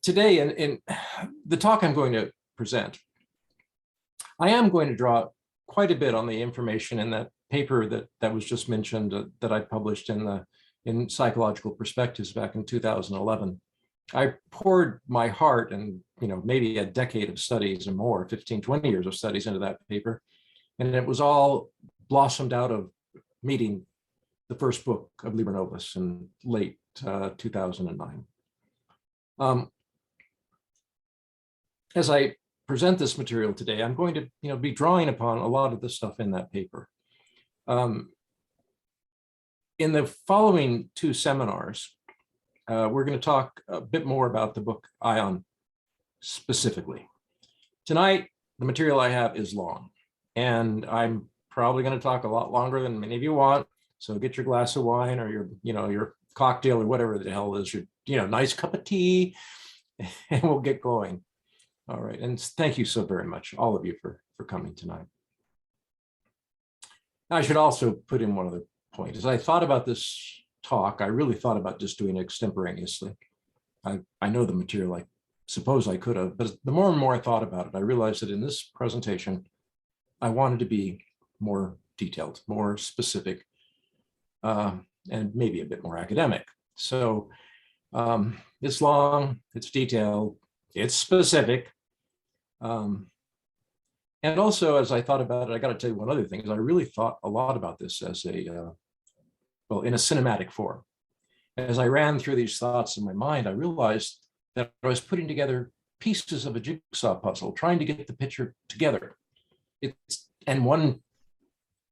Today, in the talk I'm going to present, I am going to draw quite a bit on the information in that paper that was just mentioned that I published in Psychological Perspectives back in 2011. I poured my heart and maybe a decade of studies and more, 15, 20 years of studies into that paper. And it was all blossomed out of meeting the first book of Liber Novus in late 2009. As I present this material today, I'm going to be drawing upon a lot of the stuff in that paper. In the following two seminars, we're going to talk a bit more about the book Aion specifically. Tonight, the material I have is long, and I'm probably going to talk a lot longer than many of you want. So get your glass of wine or your cocktail or whatever the hell is your nice cup of tea, and we'll get going. All right, and thank you so very much, all of you, for coming tonight. I should also put in one other point. As I thought about this talk, I really thought about just doing it extemporaneously. I know the material, I suppose I could have, but the more and more I thought about it, I realized that in this presentation, I wanted to be more detailed, more specific, and maybe a bit more academic. So it's long, it's detailed, it's specific. And also, as I thought about it, I got to tell you one other thing, is I really thought a lot about this as in a cinematic form. As I ran through these thoughts in my mind, I realized that I was putting together pieces of a jigsaw puzzle, trying to get the picture together. And one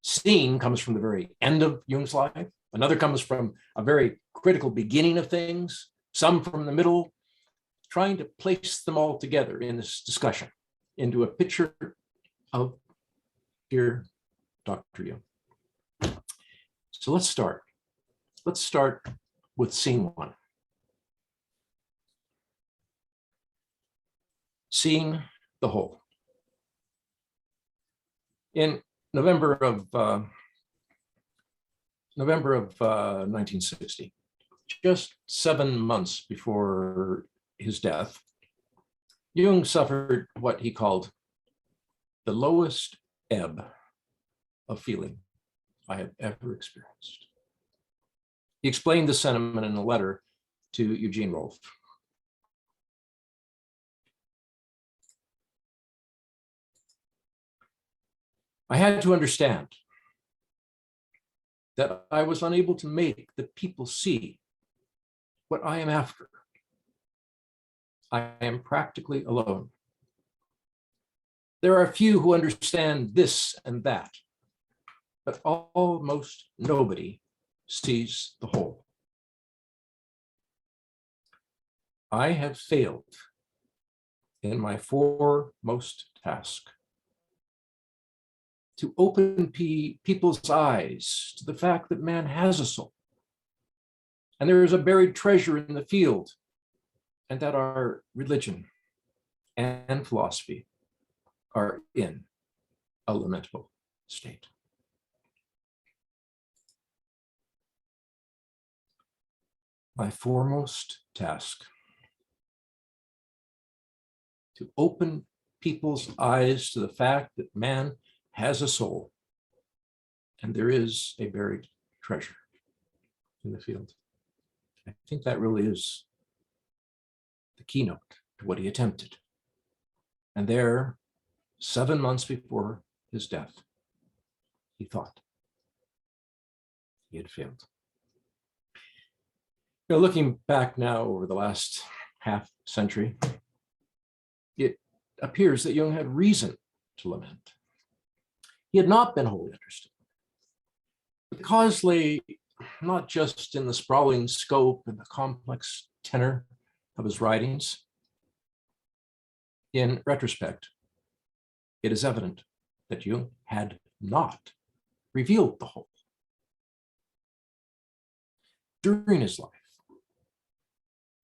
scene comes from the very end of Jung's life. Another comes from a very critical beginning of things, some from the middle, trying to place them all together in this discussion into a picture of dear Dr. Jung. So let's start. Let's start with scene one. Seeing the whole. In November of 1960, just 7 months before his death, Jung suffered what he called the lowest ebb of feeling I have ever experienced. He explained the sentiment in a letter to Eugene Rolfe. I had to understand that I was unable to make the people see what I am after. I am practically alone. There are a few who understand this and that, but almost nobody sees the whole. I have failed in my foremost task: to open people's eyes to the fact that man has a soul, and there is a buried treasure in the field, and that our religion and philosophy are in a lamentable state. My foremost task: to open people's eyes to the fact that man has a soul, and there is a buried treasure in the field. I think that really is the keynote to what he attempted. And there, 7 months before his death, he thought he had failed. Looking back now over the last half century, it appears that Jung had reason to lament. He had not been wholly interested. The cause lay not just in the sprawling scope and the complex tenor of his writings. In retrospect, it is evident that Jung had not revealed the whole. During his life,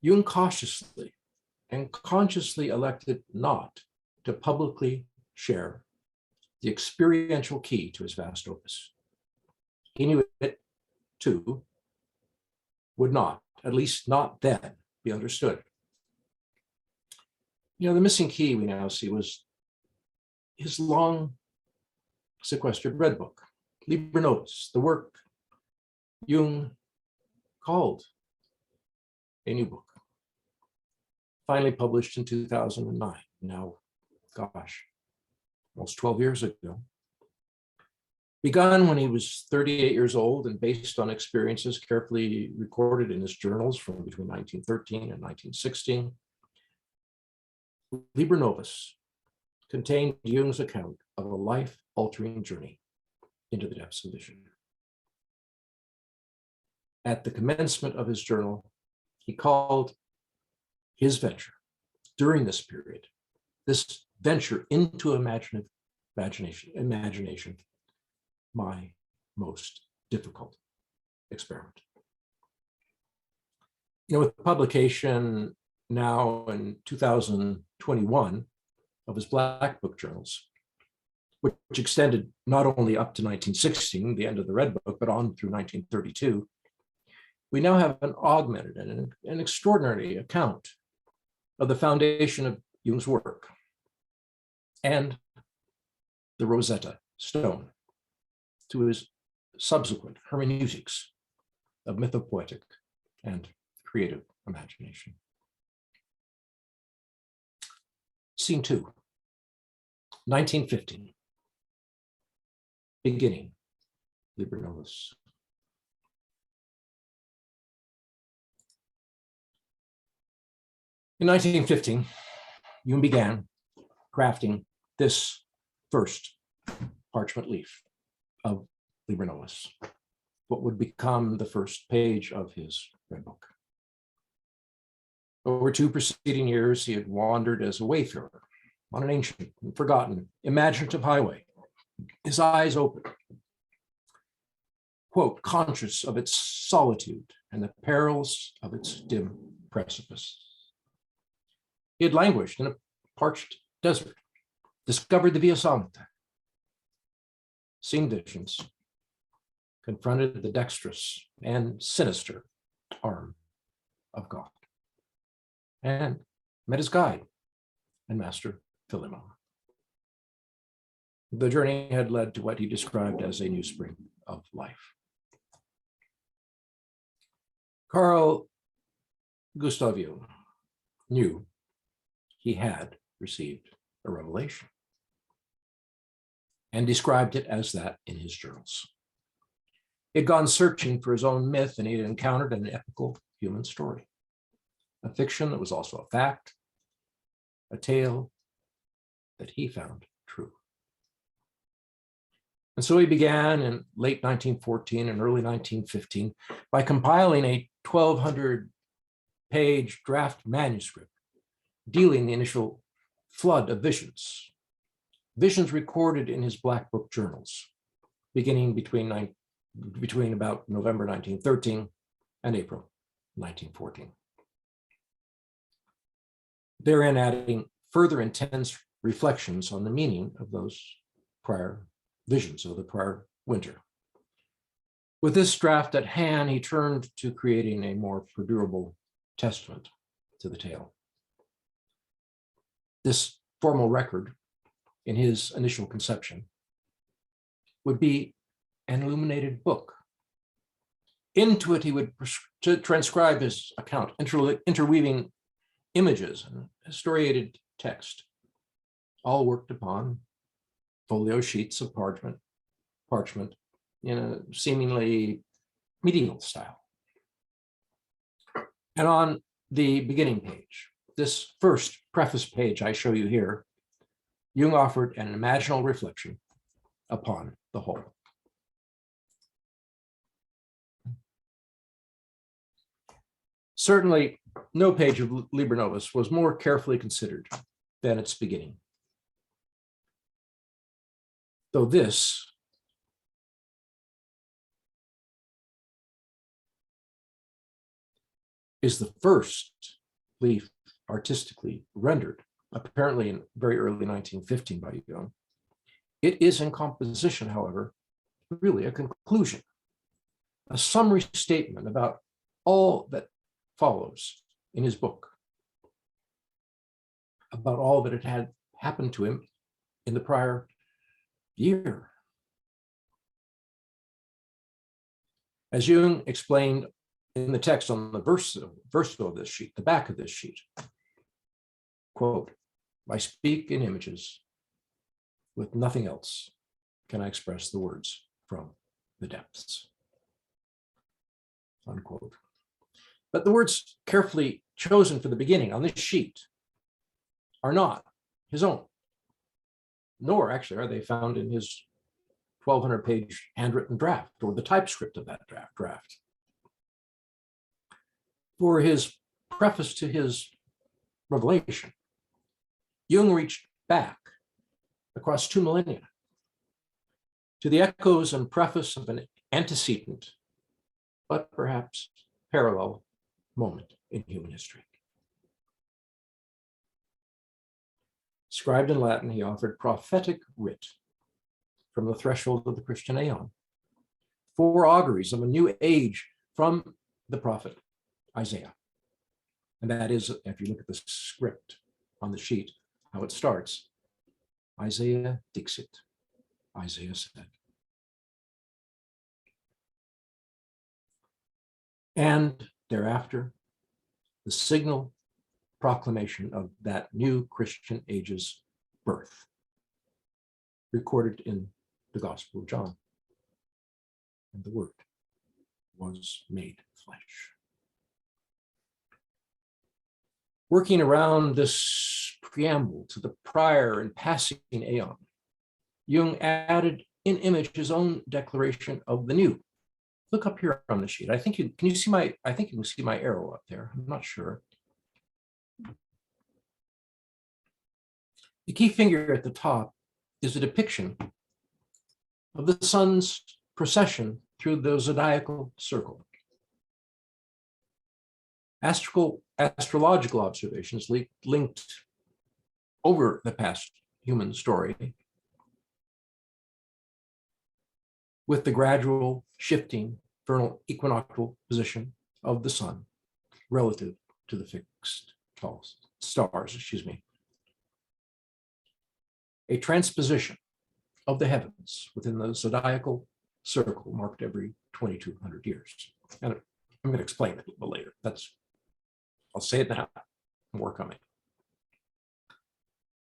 Jung cautiously and consciously elected not to publicly share the experiential key to his vast opus. He knew it, too, would not, at least not then, be understood The missing key we now see was his long sequestered red book, Liber Novus, the work Jung called a new book, finally published in 2009. Now, gosh, almost 12 years ago. Begun when he was 38 years old and based on experiences carefully recorded in his journals from between 1913 and 1916, Liber Novus contained Jung's account of a life-altering journey into the depths of vision. At the commencement of his journal, he called his venture during this period, this venture into imagination, my most difficult experiment. With publication now in 2021 of his Black Book journals, which extended not only up to 1916, the end of the Red Book, but on through 1932, we now have an augmented and an extraordinary account of the foundation of Jung's work and the Rosetta Stone to his subsequent hermeneutics of mythopoetic and creative imagination. Scene 2, 1915, beginning Liber Novus. In 1915, Jung began crafting this first parchment leaf of Liber Novus, what would become the first page of his Red Book. Over 2 preceding years, he had wandered as a wayfarer on an ancient and forgotten imaginative highway, his eyes open, quote, conscious of its solitude and the perils of its dim precipice. He had languished in a parched desert, discovered the Via Sancta, seen visions, confronted the dexterous and sinister arm of God, and met his guide and master, Philemon. The journey had led to what he described as a new spring of life. Carl Gustav Jung knew he had received a revelation and described it as that in his journals. He had gone searching for his own myth, and he had encountered an epical human story, a fiction that was also a fact, a tale that he found true. And so he began in late 1914 and early 1915 by compiling a 1,200-page draft manuscript dealing the initial flood of visions recorded in his Black Book journals, beginning between about November 1913 and April 1914. Therein adding further intense reflections on the meaning of those prior visions of the prior winter. With this draft at hand, he turned to creating a more perdurable testament to the tale. This formal record, in his initial conception, would be an illuminated book. Into it, he would transcribe his account, interweaving images and historiated text, all worked upon folio sheets of parchment in a seemingly medieval style. And on the beginning page, this first preface page I show you here, Jung offered an imaginal reflection upon the whole. Certainly, no page of Liber Novus was more carefully considered than its beginning. Though this is the first leaf artistically rendered, apparently in very early 1915 by Jung, it is in composition, however, really a conclusion, a summary statement about all that follows in his book. A about all that had happened to him in the prior year. As Jung explained in the text on the verso of this sheet, the back of this sheet, quote, "I speak in images. With nothing else can I express the words from the depths," unquote. But the words carefully chosen for the beginning on this sheet are not his own, nor actually are they found in his 1,200-page handwritten draft or the typescript of that draft. For his preface to his revelation, Jung reached back across 2 millennia to the echoes and preface of an antecedent, but perhaps parallel moment in human history. Scribed in Latin, he offered prophetic writ from the threshold of the Christian Aion, 4 auguries of a new age from the prophet Isaiah. And that is, if you look at the script on the sheet, how it starts, Isaiah dixit, Isaiah said. And thereafter, the signal proclamation of that new Christian age's birth, recorded in the Gospel of John. And the Word was made flesh. Working around this preamble to the prior and passing Aion, Jung added in image his own declaration of the new. Look up here on the sheet. I think you can see my arrow up there. I'm not sure. The key figure at the top is a depiction of the sun's procession through the zodiacal circle. Astrological observations linked over the past human story with the gradual shifting vernal equinoctial position of the sun relative to the fixed stars, A transposition of the heavens within the zodiacal circle marked every 2,200 years. And I'm going to explain it a little later. I'll say it now, more coming.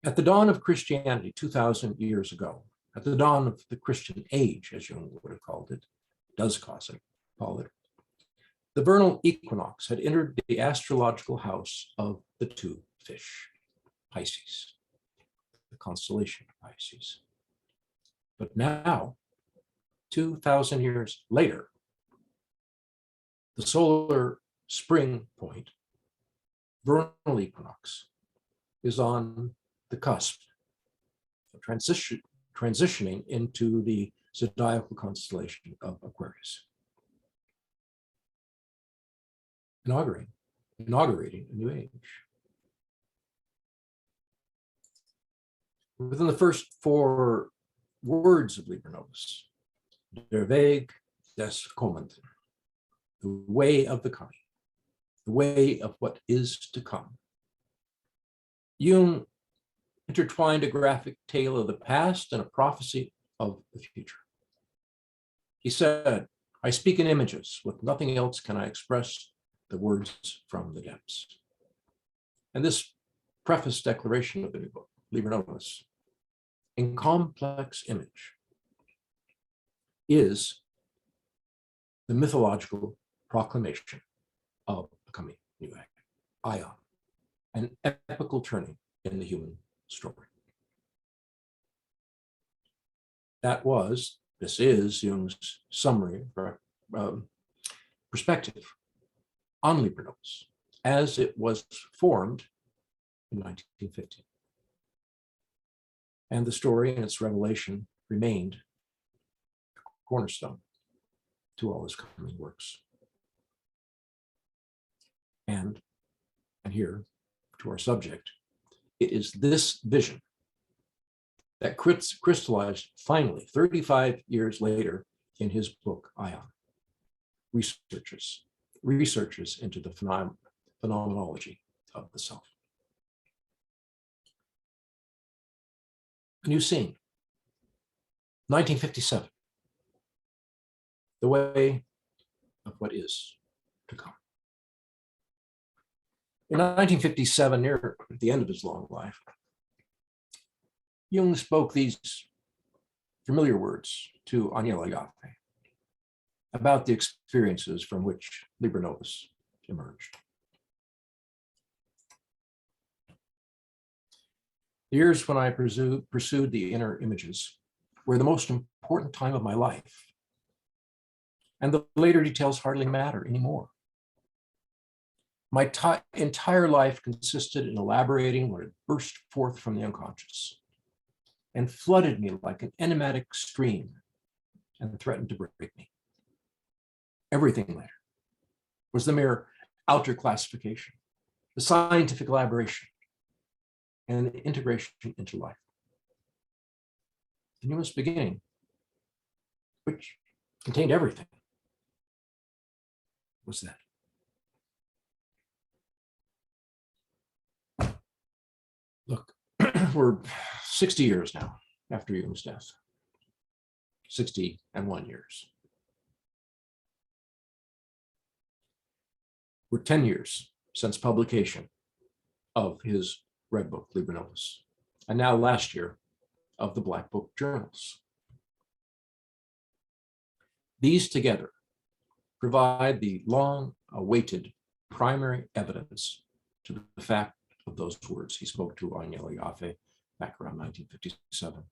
At the dawn of Christianity 2,000 years ago, at the dawn of the Christian age, as Jung would have called it, call it, the vernal equinox had entered the astrological house of the 2 fish, Pisces, the constellation of Pisces. But now, 2,000 years later, the solar spring point, vernal equinox, is on the cusp of transitioning into the zodiacal constellation of Aquarius, inaugurating a new age. Within the first 4 words of Liber Novus, der Weg des Kommenden, the way of the coming, the way of what is to come, Jung intertwined a graphic tale of the past and a prophecy of the future. He said, "I speak in images. With nothing else can I express the words from the depths." And this preface declaration of the new book, Liber Novus, in complex image, is the mythological proclamation of a coming new age, Aion, an epical turning in the human story. This is Jung's summary perspective on Liber Novus as it was formed in 1950. And the story and its revelation remained a cornerstone to all his coming works. And here, to our subject, it is this vision that crystallized finally 35 years later in his book, Aion, researches into the phenomenology of the self. new scene, 1957, the way of what is to come. In 1957, near the end of his long life, Jung spoke these familiar words to Aion about the experiences from which Liber Novus emerged. The years when I pursued the inner images were the most important time of my life, and the later details hardly matter anymore. My entire life consisted in elaborating what had burst forth from the unconscious and flooded me like an enigmatic stream and threatened to break me. Everything later was the mere outer classification, the scientific elaboration, and the integration into life. The newest beginning, which contained everything, was that. Look, we're 60 years now after Jung's death, 61 years. We're 10 years since publication of his Red Book, Liber Novus, and now last year of the Black Book journals. These together provide the long-awaited primary evidence to the fact of those words he spoke to Aion back around 1957.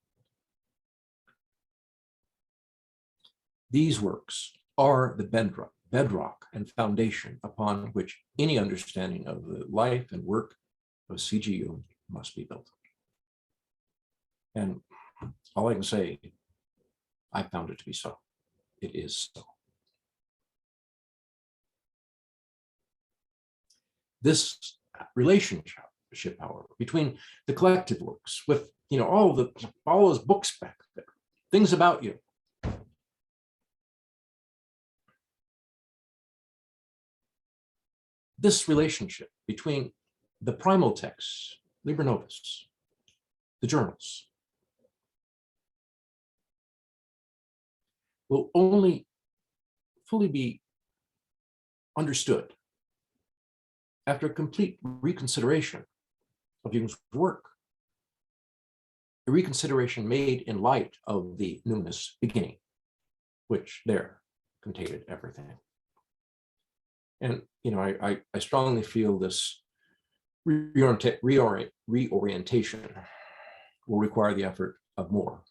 These works are the bedrock and foundation upon which any understanding of the life and work of C.G. Jung must be built. And all I can say, I found it to be so. It is so. This relationship, however, between the collective works with, all those books back there, things about you, this relationship between the primal texts, Liber Novus, the journals, will only fully be understood after a complete reconsideration of Jung's work, a reconsideration made in light of the numinous beginning, which there contained everything. And I strongly feel this reorientation will require the effort of more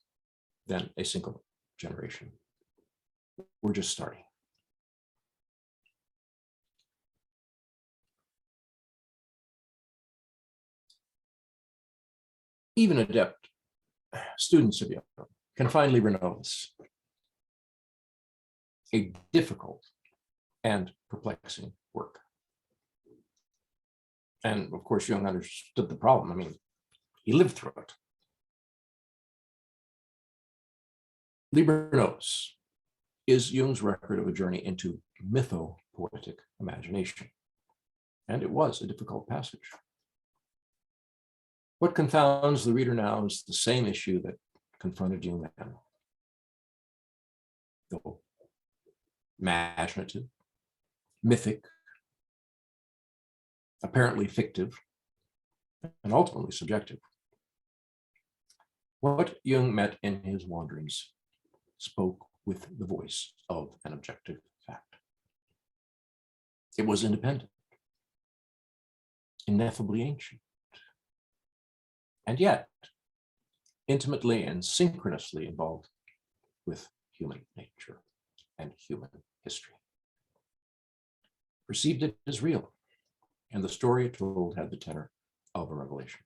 than a single generation. We're just starting. Even adept students of Jung can find Liber Novus a difficult and perplexing work. And of course, Jung understood the problem. I mean, he lived through it. Liber Novus is Jung's record of a journey into mytho-poetic imagination. And it was a difficult passage. What confounds the reader now is the same issue that confronted Jung then. Though imaginative, mythic, apparently fictive, and ultimately subjective. What Jung met in his wanderings spoke with the voice of an objective fact. It was independent, ineffably ancient, and yet intimately and synchronously involved with human nature and human history. Perceived it as real, and the story it told had the tenor of a revelation.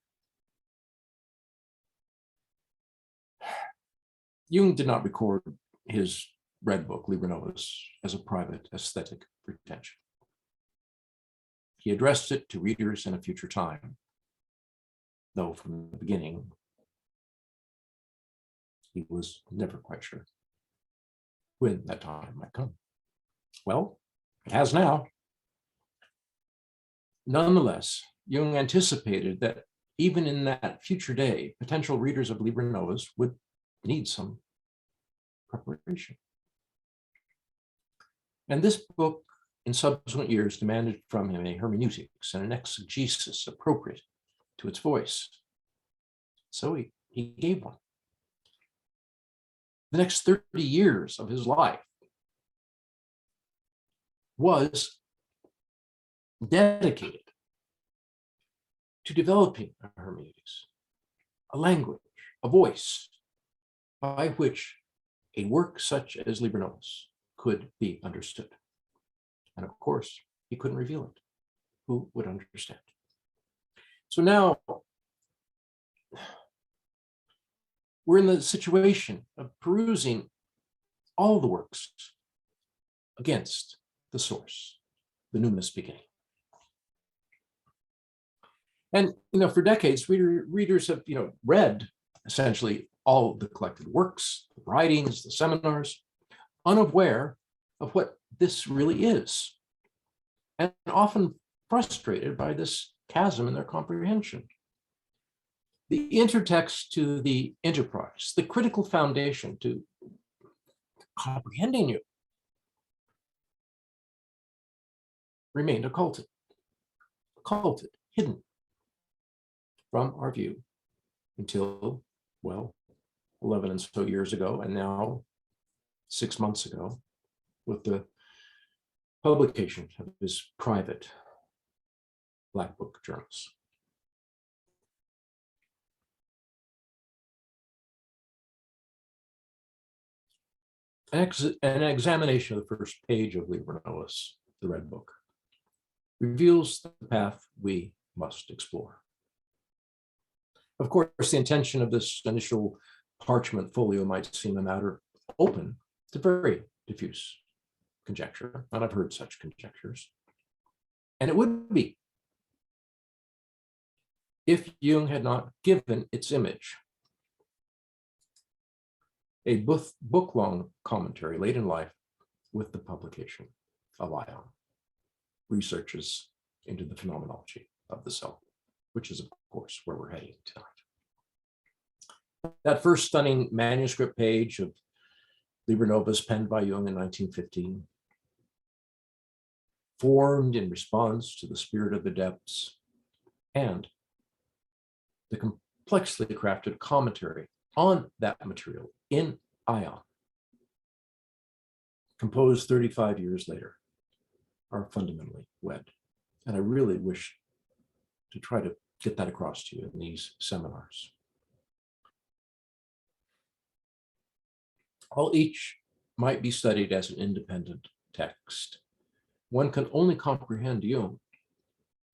Jung did not record his Red Book, Liber Novus, as a private aesthetic pretension. He addressed it to readers in a future time, though from the beginning, he was never quite sure when that time might come. Well, it has now. Nonetheless, Jung anticipated that even in that future day, potential readers of Liber Novus would need some preparation. And this book, in subsequent years, demanded from him a hermeneutics and an exegesis appropriate to its voice. So he gave one. The next 30 years of his life was dedicated to developing a hermeneutics, a language, a voice by which a work such as Liber Novus could be understood. And of course, he couldn't reveal it. Who would understand? So now we're in the situation of perusing all the works against the source, the numinous beginning. And for decades, readers have read essentially all the collected works, the writings, the seminars, unaware of what this really is, and often frustrated by this chasm in their comprehension. The intertext to the enterprise, the critical foundation to comprehending you, remained occulted, hidden from our view until, well, 11 and so years ago, and now 6 months ago, with the publication of his private Black Book journals. An examination of the first page of Liber Novus, the Red Book, reveals the path we must explore. Of course, the intention of this initial parchment folio might seem a matter open to very diffuse conjecture, and I've heard such conjectures. And it would be if Jung had not given its image a book-long commentary late in life with the publication of Aion, researches into the phenomenology of the cell, which is, of course, where we're heading tonight. That first stunning manuscript page of Liber Novus, penned by Jung in 1915, formed in response to the spirit of the depths and the complexly crafted commentary on that material in Aion, composed 35 years later, are fundamentally wed. And I really wish to try to get that across to you in these seminars. All each might be studied as an independent text. One can only comprehend Jung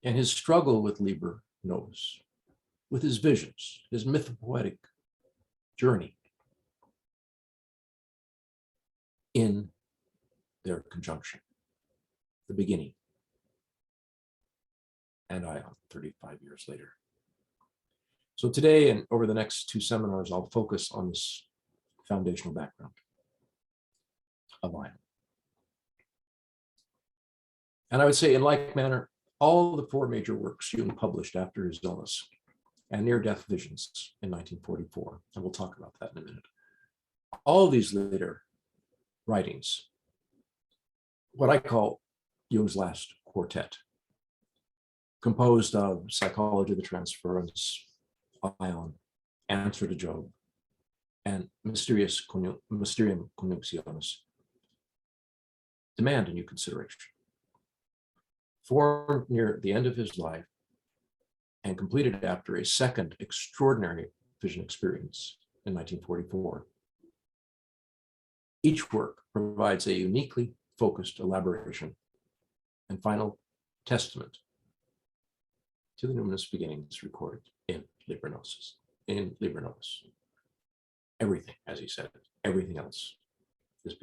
and his struggle with Liber Novus, with his visions, his mythopoetic journey, in their conjunction, the beginning and Aion 35 years later. So today and over the next two seminars, I'll focus on this foundational background of Aion. And I would say in like manner, all the four major works Jung published after his illness and near-death visions in 1944, and we'll talk about that in a minute. All these later writings, what I call Jung's last quartet, composed of Psychology of the Transference, Aion, Answer to Job, and Mysterium Coniunctionis, demand a new consideration. Formed near the end of his life and completed after a second extraordinary vision experience in 1944, each work provides a uniquely focused elaboration and final testament to the numinous beginnings recorded in Liber Novus. Everything, as he said, everything else is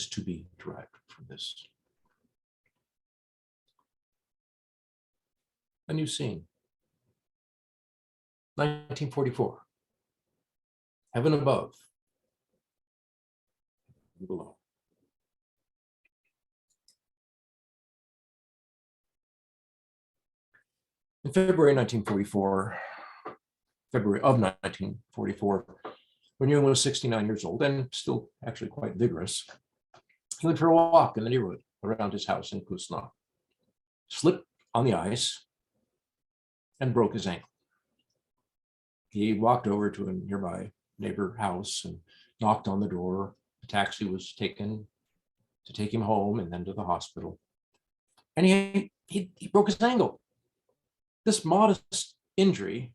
to be derived from this. A new scene. 1944. Heaven above, and below. In February 1944, February of 1944, when Jung was 69 years old and still actually quite vigorous. He went for a walk in the neighborhood around his house in Kusna, slipped on the ice, and broke his ankle. He walked over to a nearby neighbor house and knocked on the door. A taxi was taken to take him home and then to the hospital. And he broke his ankle. This modest injury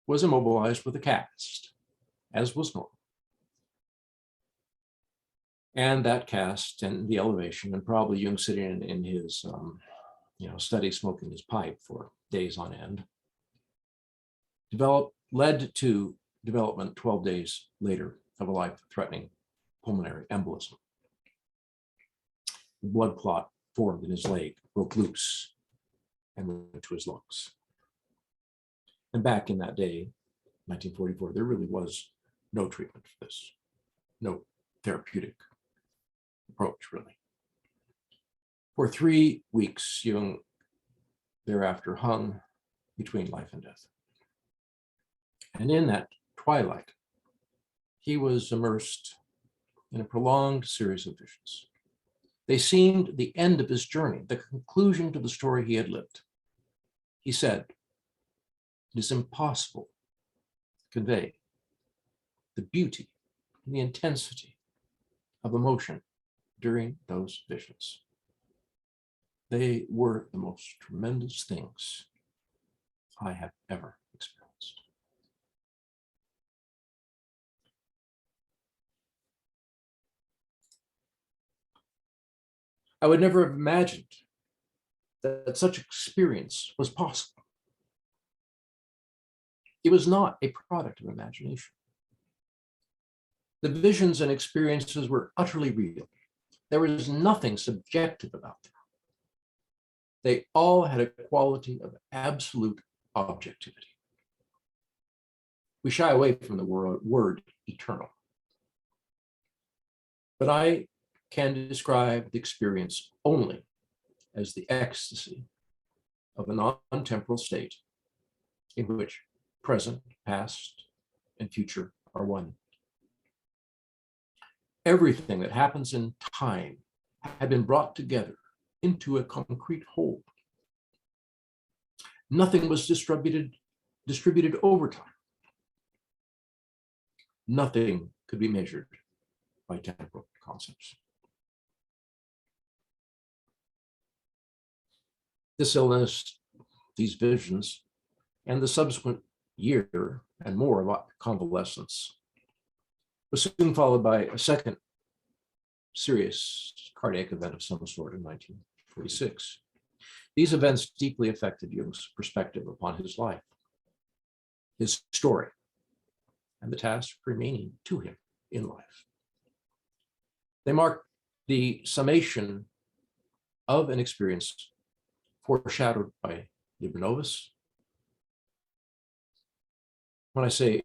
was immobilized with a cast, as was normal. And that cast and the elevation, and probably Jung sitting in his study smoking his pipe for days on end, led to development 12 days later of a life-threatening pulmonary embolism. The blood clot formed in his leg, broke loose, and went to his lungs. And back in that day, 1944, there really was no treatment for this, no therapeutic approach, really. For 3 weeks, Jung thereafter hung between life and death. And in that twilight, he was immersed in a prolonged series of visions. They seemed the end of his journey, the conclusion to the story he had lived. He said, "It is impossible to convey the beauty and the intensity of emotion during those visions. They were the most tremendous things I have ever experienced." I would never have imagined that such experience was possible. It was not a product of imagination. The visions and experiences were utterly real. There was nothing subjective about them. They all had a quality of absolute objectivity. We shy away from the word eternal. But I can describe the experience only as the ecstasy of a non-temporal state in which present, past, and future are one. Everything that happens in time had been brought together into a concrete whole. Nothing was distributed over time. Nothing could be measured by temporal concepts. This illness, these visions, and the subsequent year and more of convalescence was soon followed by a second serious cardiac event of some sort in 1946. These events deeply affected Jung's perspective upon his life, his story, and the task remaining to him in life. They marked the summation of an experience foreshadowed by Liber Novus. When I say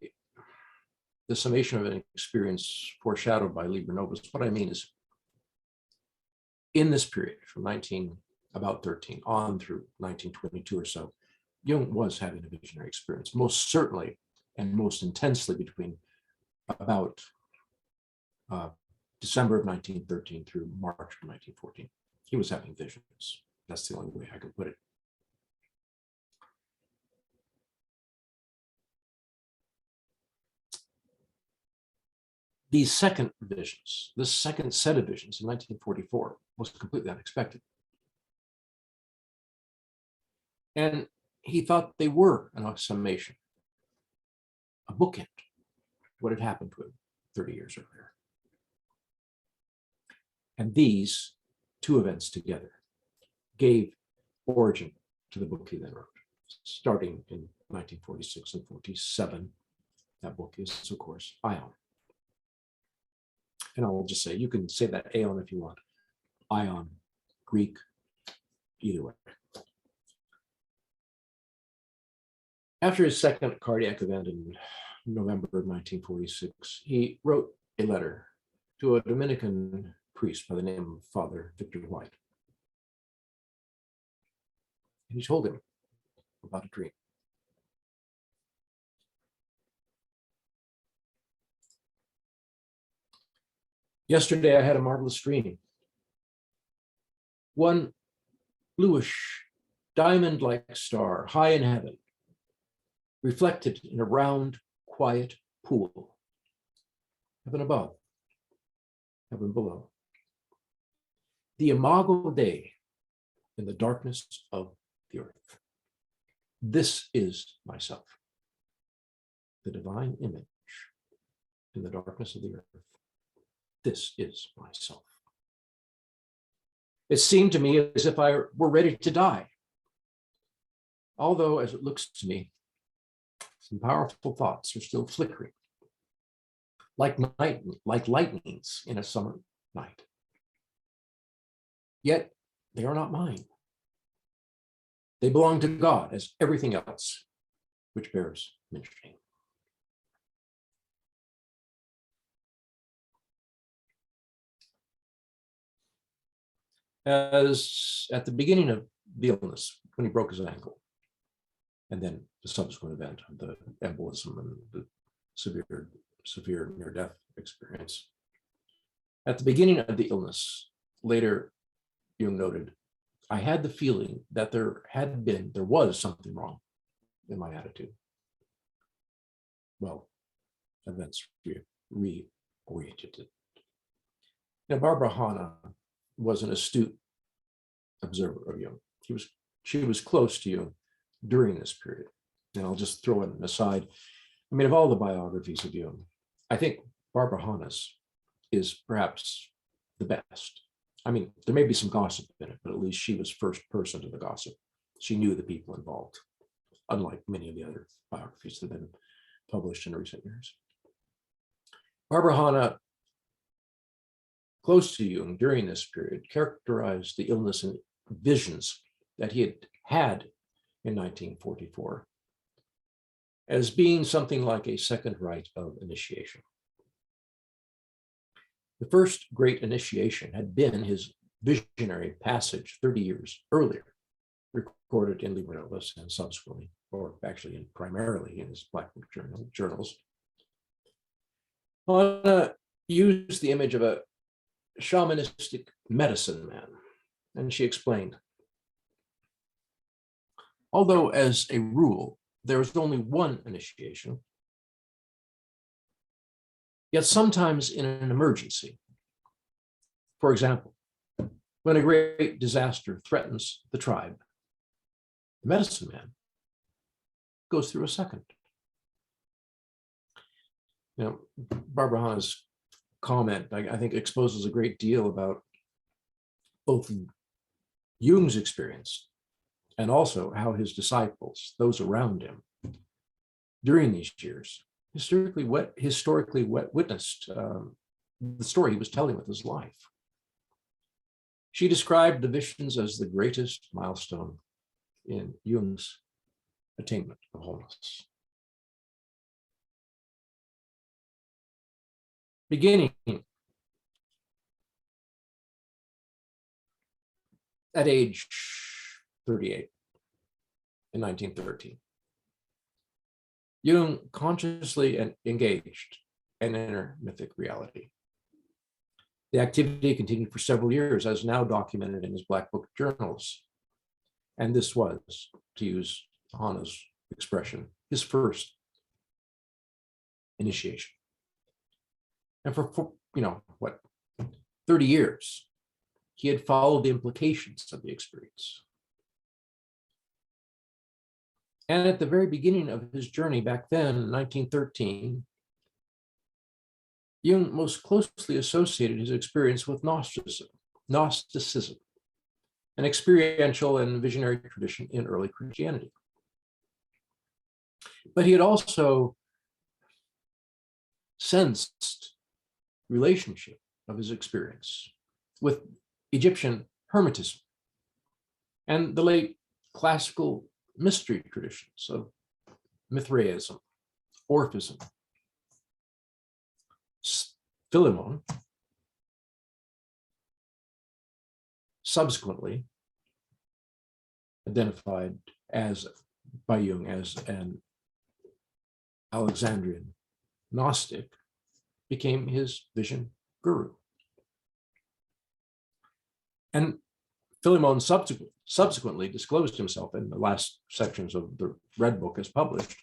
the summation of an experience foreshadowed by Liber Novus, what I mean is in this period from about 13 on through 1922 or so, Jung was having a visionary experience, most certainly and most intensely between about December of 1913 through March of 1914. He was having visions. That's the only way I can put it. These second visions, this second set of visions in 1944 was completely unexpected. And he thought they were a summation, a bookend, what had happened to him 30 years earlier. And these two events together gave origin to the book he then wrote, starting in 1946 and 47. That book is, of course, Aion. And I'll just say, you can say that Aion if you want. Aion, Greek, either way. After his second cardiac event in November of 1946, he wrote a letter to a Dominican priest by the name of Father Victor White. And he told him about a dream. Yesterday, I had a marvelous dream. One bluish, diamond-like star high in heaven, reflected in a round, quiet pool. Heaven above, heaven below. The imago Dei in the darkness of the earth. This is myself, the divine image in the darkness of the earth. This is myself. It seemed to me as if I were ready to die. Although, as it looks to me, some powerful thoughts are still flickering, like lightnings in a summer night. Yet they are not mine. They belong to God, as everything else which bears mentioning. As at the beginning of the illness, when he broke his ankle, and then the subsequent event of the embolism and the severe near-death experience. At the beginning of the illness, later Jung noted, I had the feeling that there was something wrong in my attitude. Well, events reoriented it. Now, Barbara Hanna was an astute observer of Jung. She was close to Jung during this period. And I'll just throw in an aside. I mean, of all the biographies of Jung, I think Barbara Hanna's is perhaps the best. I mean, there may be some gossip in it, but at least she was first person to the gossip. She knew the people involved, unlike many of the other biographies that have been published in recent years. Barbara Hanna, close to Jung during this period, characterized the illness and visions that he had had in 1944 as being something like a second rite of initiation. The first great initiation had been his visionary passage 30 years earlier, recorded in Liber Novus and subsequently, or actually primarily in his Black Book journals. Hanna used the image of a shamanistic medicine man, and she explained, although as a rule, there is only one initiation, yet sometimes in an emergency, for example, when a great disaster threatens the tribe, the medicine man goes through a second. You know, Barbara Hanna's comment, I think, exposes a great deal about both Jung's experience and also how his disciples, those around him, during these years, historically witnessed the story he was telling with his life. She described the visions as the greatest milestone in Jung's attainment of wholeness. Beginning at age 38 in 1913, Jung consciously engaged an inner mythic reality. The activity continued for several years, as now documented in his Black Book journals. And this was, to use Hanna's expression, his first initiation. And for 30 years, he had followed the implications of the experience. And at the very beginning of his journey back then, in 1913, Jung most closely associated his experience with Gnosticism, an experiential and visionary tradition in early Christianity. But he had also sensed relationship of his experience with Egyptian Hermetism and the late classical mystery traditions of Mithraism, Orphism, Philemon, subsequently identified by Jung as an Alexandrian Gnostic, became his vision guru. And Philemon subsequently disclosed himself in the last sections of the Red Book as published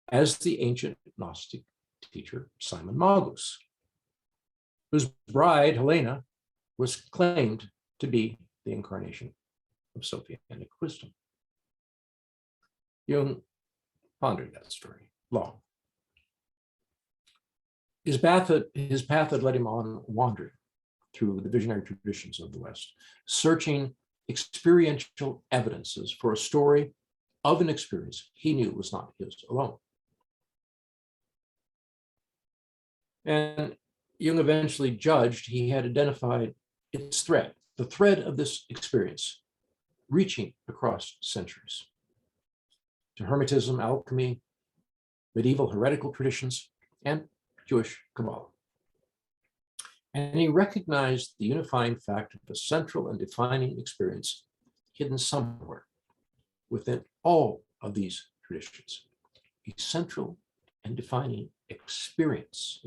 as the ancient Gnostic teacher Simon Magus, whose bride, Helena, was claimed to be the incarnation of Sophianic wisdom. Jung pondered that story long. His path had led him on wandering through the visionary traditions of the West, searching experiential evidences for a story of an experience he knew was not his alone. And Jung eventually judged he had identified its thread, the thread of this experience, reaching across centuries to Hermetism, alchemy, medieval heretical traditions, and Jewish Kabbalah. And he recognized the unifying fact of a central and defining experience hidden somewhere within all of these traditions, a central and defining experience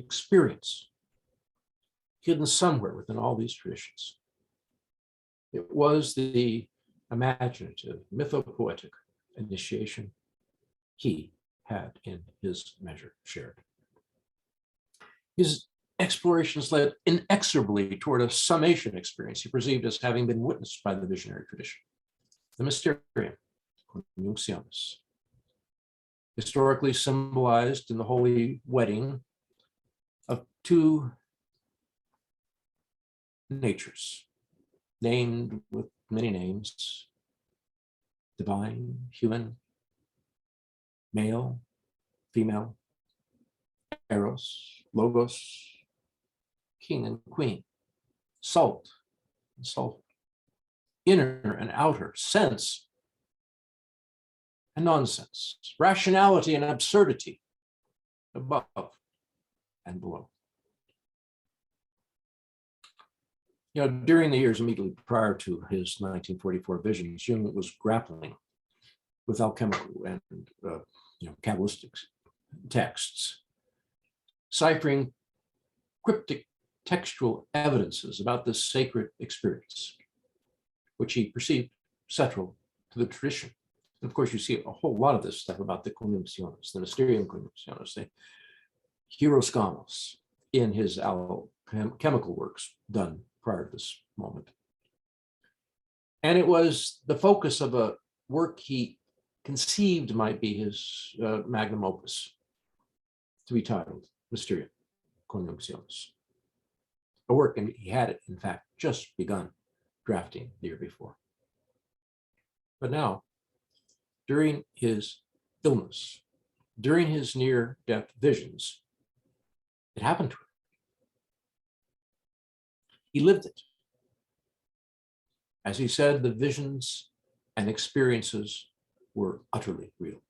hidden somewhere within all these traditions. It was the imaginative, mythopoetic initiation he had in his measure shared. His explorations led inexorably toward a summation experience he perceived as having been witnessed by the visionary tradition, the mysterium conjunctionis, historically symbolized in the holy wedding of two natures, named with many names: divine, human, male, female, eros, logos, king and queen, salt and sulfur, inner and outer, sense and nonsense, rationality and absurdity, above and below. During the years immediately prior to his 1944 visions, Jung was grappling with alchemical and Kabbalistic texts, ciphering cryptic textual evidences about this sacred experience, which he perceived central to the tradition. And of course, you see a whole lot of this stuff about the conjunctionis, the mysterium conjunctionis, the hieroskamos in his alchemical works done prior to this moment. And it was the focus of a work he conceived might be his magnum opus, to be titled Mysterium Conjunctionis, a work and he had it, in fact, just begun drafting the year before. But now, during his illness, during his near-death visions, it happened to him. He lived it. As he said, the visions and experiences were utterly real.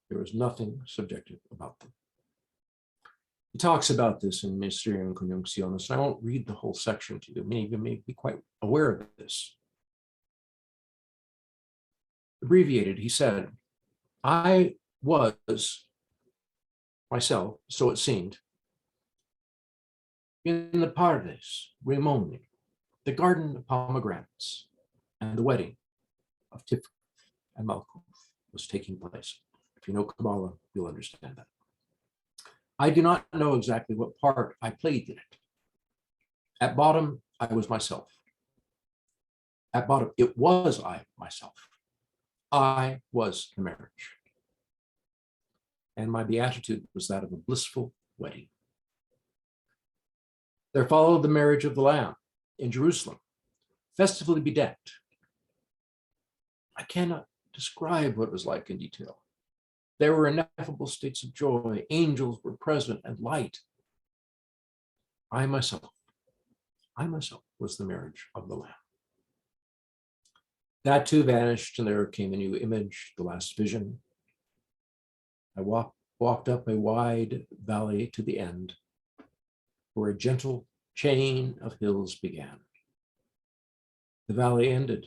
There was nothing subjective about them. He talks about this in Mysterium Conjunctionis, and I won't read the whole section to you. Many of you may be quite aware of this. Abbreviated, he said, I was myself, so it seemed, in the Pardes Ramoni, the garden of pomegranates, and the wedding of Tif and Malkuth was taking place. If you know Kabbalah, you'll understand that. I do not know exactly what part I played in it. At bottom, I was myself. At bottom, it was I myself. I was the marriage. And my beatitude was that of a blissful wedding. There followed the marriage of the Lamb in Jerusalem, festively bedecked. I cannot describe what it was like in detail. There were ineffable states of joy. Angels were present and light. I myself was the marriage of the Lamb. That too vanished, and there came a new image, the last vision. I walked up a wide valley to the end, where a gentle chain of hills began. The valley ended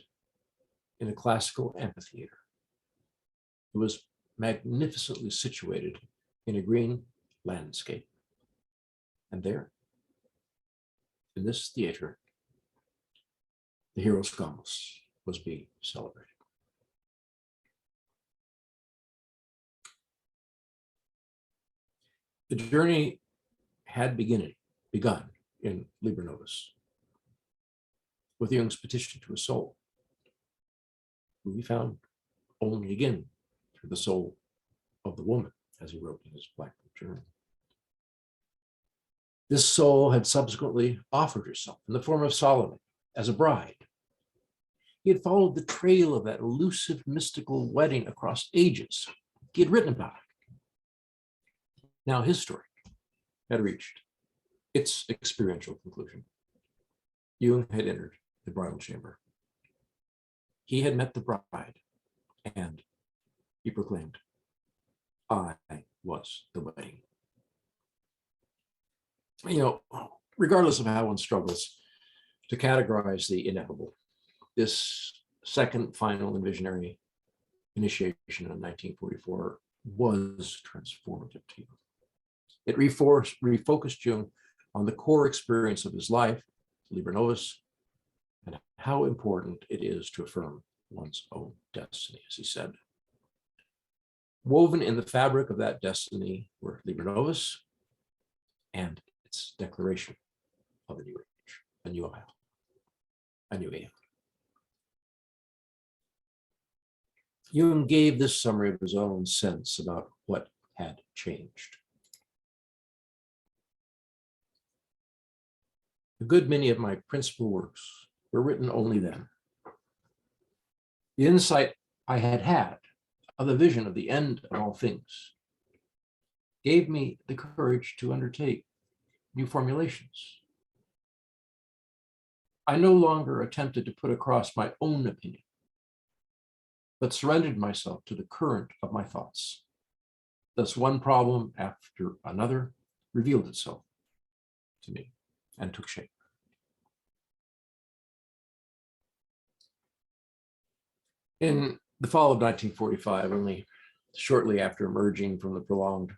in a classical amphitheater. It was magnificently situated in a green landscape. And there, in this theater, The Hero's Gamos was being celebrated. The journey had begun in Liber Novus with Jung's petition to his soul, who he found only again through the soul of the woman, as he wrote in his Black Book Journal. This soul had subsequently offered herself in the form of Solomon as a bride. He had followed the trail of that elusive mystical wedding across ages. He had written about it. Now his story had reached its experiential conclusion. Jung had entered the bridal chamber. He had met the bride, and he proclaimed, "I was the wedding." You know, regardless of how one struggles to categorize the ineffable, this second final and visionary initiation in 1944 was transformative to Jung. It refocused Jung on the core experience of his life, Liber Novus, and how important it is to affirm one's own destiny, as he said. Woven in the fabric of that destiny were Liber Novus and its declaration of a new age, a new Aion, a new Aion. Jung gave this summary of his own sense about what had changed. A good many of my principal works were written only then. The insight I had of the vision of the end of all things gave me the courage to undertake new formulations. I no longer attempted to put across my own opinion, but surrendered myself to the current of my thoughts. Thus, one problem after another revealed itself to me and took shape. In the fall of 1945, only shortly after emerging from the prolonged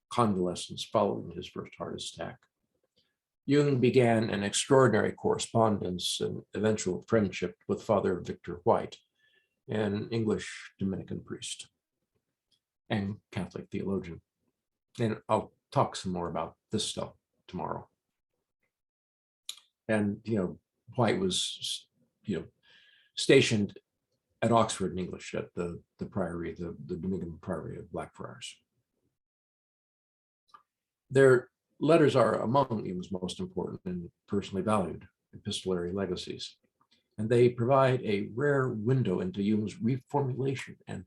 convalescence following his first heart attack, Jung began an extraordinary correspondence and eventual friendship with Father Victor White, an English Dominican priest and Catholic theologian. And I'll talk some more about this stuff tomorrow. And, White was, stationed at Oxford in English at the priory, the Dominican priory of Blackfriars. Their letters are among Jung's most important and personally valued epistolary legacies, and they provide a rare window into Jung's reformulation and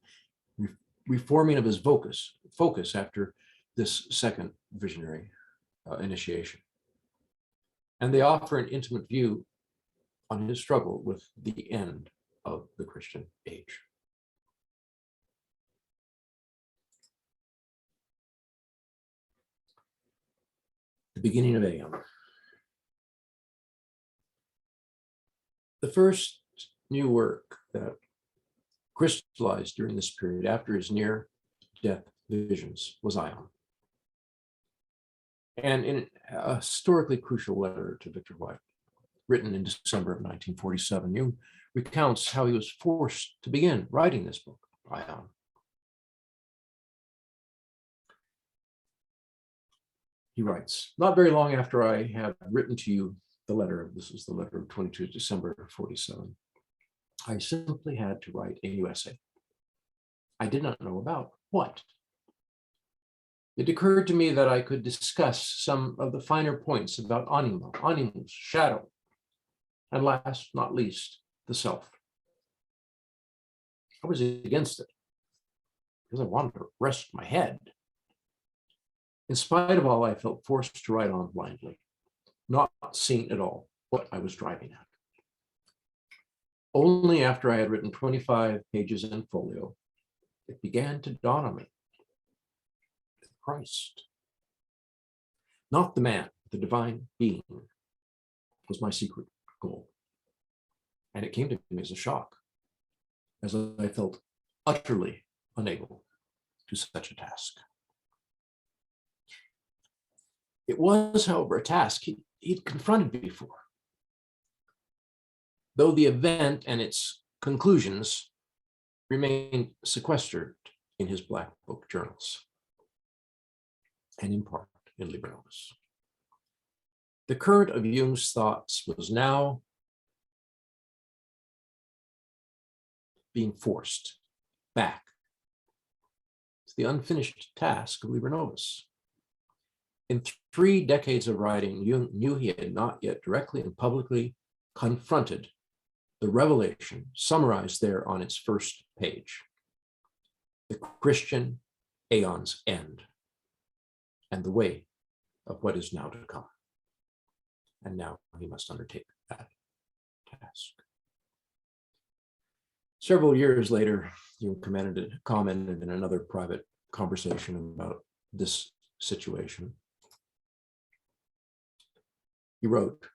reforming of his focus after this second visionary initiation. And they offer an intimate view on his struggle with the end of the Christian age. The beginning of Aion. The first new work that crystallized during this period after his near-death visions was Aion. And in a historically crucial letter to Victor White, written in December of 1947, Jung recounts how he was forced to begin writing this book, Aion. He writes, "Not very long after I had written to you the letter, this is the letter of 22 December 47, I simply had to write a new essay. I did not know about what. It occurred to me that I could discuss some of the finer points about animus, shadow, and last not least, the self. I was against it because I wanted to rest my head. In spite of all, I felt forced to write on blindly, not seeing at all what I was driving at. Only after I had written 25 pages in folio, it began to dawn on me. Christ, not the man, the divine being, was my secret goal. And it came to me as a shock, as I felt utterly unable to such a task. It was, however, a task he'd confronted before. though the event and its conclusions remain sequestered in his Black Book journals, and in part in Liber Novus. The current of Jung's thoughts was now being forced back to the unfinished task of Liber Novus. In 3 decades of writing, Jung knew he had not yet directly and publicly confronted the revelation summarized there on its first page, the Christian Aeon's end, and the way of what is now to come. And now he must undertake that task. Several years later, Jung commented in another private conversation about this situation. He wrote,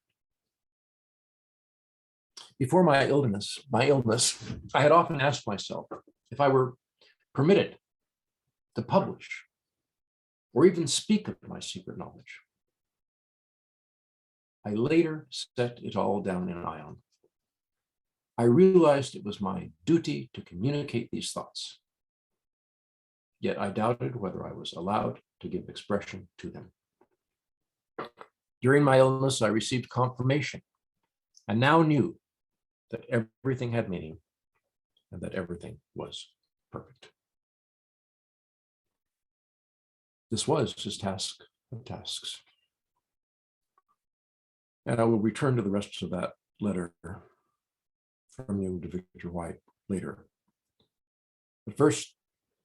"Before my illness, I had often asked myself if I were permitted to publish or even speak of my secret knowledge. I later set it all down in Aion. I realized it was my duty to communicate these thoughts, yet I doubted whether I was allowed to give expression to them. During my illness, I received confirmation and now knew that everything had meaning and that everything was perfect." This was his task of tasks. And I will return to the rest of that letter from Jung to Victor White later. But first,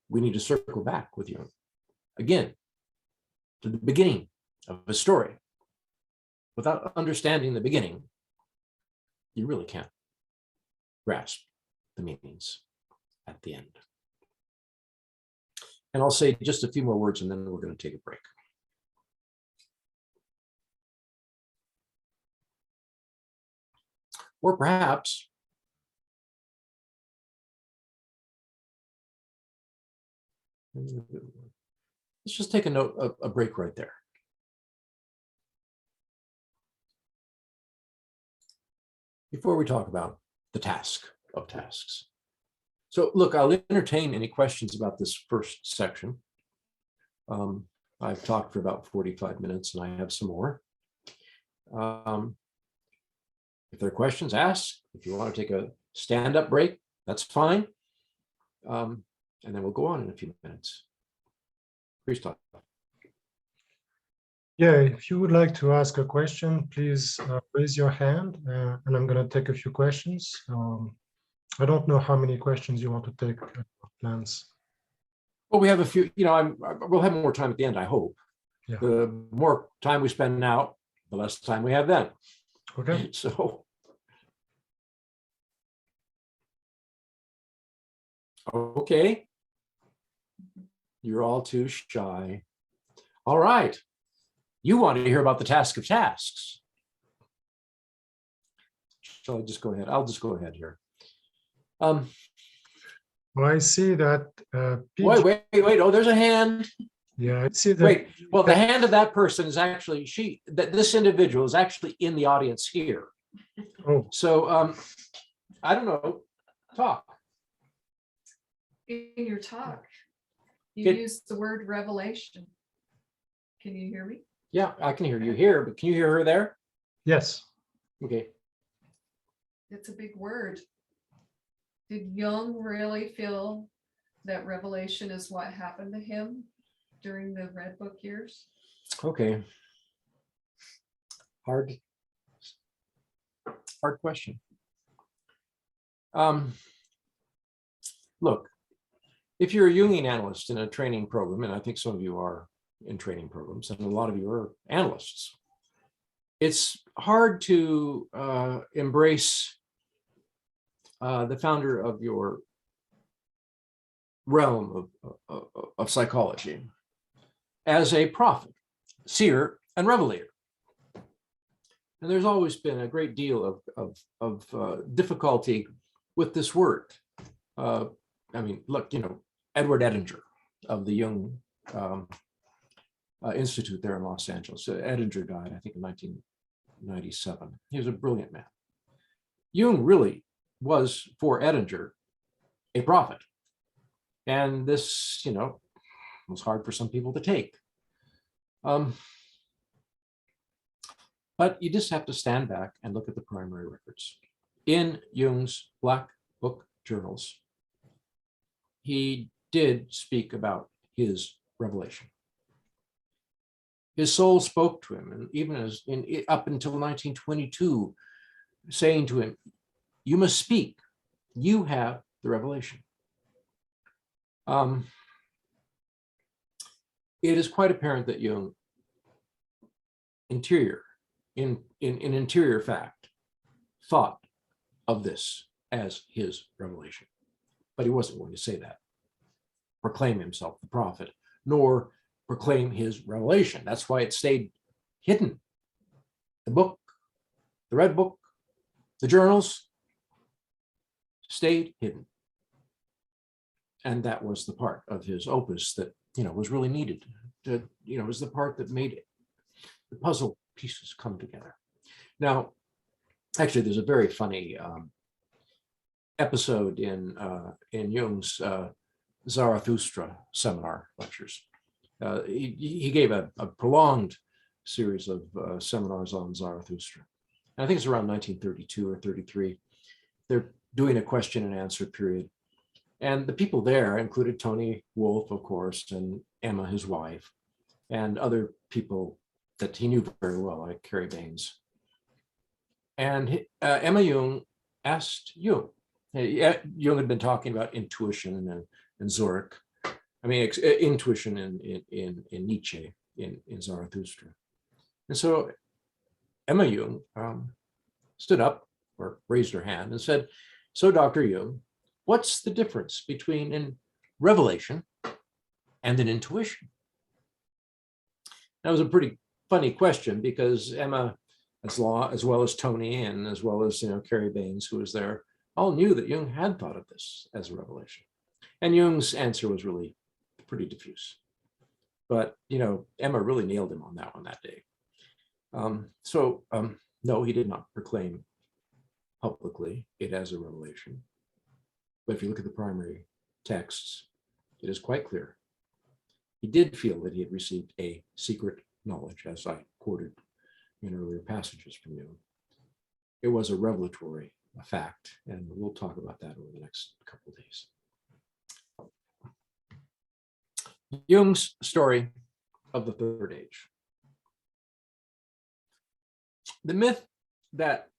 we need to circle back with Jung again to the beginning of his story. Without understanding the beginning, you really can't grasp the meanings at the end. And I'll say just a few more words and then we're going to take a break. Or perhaps let's just take a break right there. Before we talk about the task of tasks. So look, I'll entertain any questions about this first section. I've talked for about 45 minutes and I have some more. If there are questions, ask. If you want to take a stand-up break, that's fine. And then we'll go on in a few minutes. Please talk. Yeah, if you would like to ask a question, please raise your hand and I'm going to take a few questions. I don't know how many questions you want to take, Lance. Well, we have a few, we'll have more time at the end, I hope. Yeah. The more time we spend now, the less time we have then. Okay. So, okay. You're all too shy. All right. You want to hear about the task of tasks. Shall I just go ahead? I'll just go ahead here. Well, I see that. Wait. Oh, there's a hand. Yeah, I see that. Wait. Well, the hand of that person is actually this individual is actually in the audience here. Oh. So I don't know. Talk. In your talk, you used the word revelation. Can you hear me? Yeah, I can hear you here, but can you hear her there? Yes. Okay. It's a big word. Did Jung really feel that revelation is what happened to him during the Red Book years? Okay. Hard question. Look, if you're a Jungian analyst in a training program, and I think some of you are in training programs, and a lot of you are analysts, it's hard to embrace the founder of your realm of psychology as a prophet, seer, and revelator. And there's always been a great deal of difficulty with this word. I mean, look, Edward Edinger of the Jung Institute there in Los Angeles. Edinger died, I think, in 1997. He was a brilliant man. Jung really was, for Edinger, a prophet. And this, was hard for some people to take. But you just have to stand back and look at the primary records. In Jung's Black Book journals, he did speak about his revelation. His soul spoke to him, and even up until 1922, saying to him, "You must speak. You have the revelation." It is quite apparent that Jung, in interior fact, thought of this as his revelation, but he wasn't going to say that, proclaim himself the prophet, nor proclaim his revelation. That's why it stayed hidden. The book, the red book, the journals stayed hidden. And that was the part of his opus that, was really needed. Was the part that made the puzzle pieces come together. Now, actually, there's a very funny episode in Jung's Zarathustra seminar lectures. He gave a prolonged series of seminars on Zarathustra. And I think it's around 1932 or 33. They're doing a question and answer period. And the people there included Tony Wolff, of course, and Emma, his wife, and other people that he knew very well, like Carrie Baines. And Emma Jung asked Jung. Jung had been talking about intuition and Zurich. Intuition in Nietzsche, in Zarathustra. And so Emma Jung stood up or raised her hand and said, "So, Dr. Jung, what's the difference between an revelation and an intuition?" That was a pretty funny question, because Emma, as well as Tony, and as well as Carrie Baines, who was there, all knew that Jung had thought of this as a revelation. And Jung's answer was really pretty diffuse. But Emma really nailed him on that one that day. No, he did not proclaim publicly it as a revelation. But if you look at the primary texts, it is quite clear. He did feel that he had received a secret knowledge, as I quoted in earlier passages from Jung. It was a revelatory fact, and we'll talk about that over the next couple of days. Jung's story of the Third Age. The myth that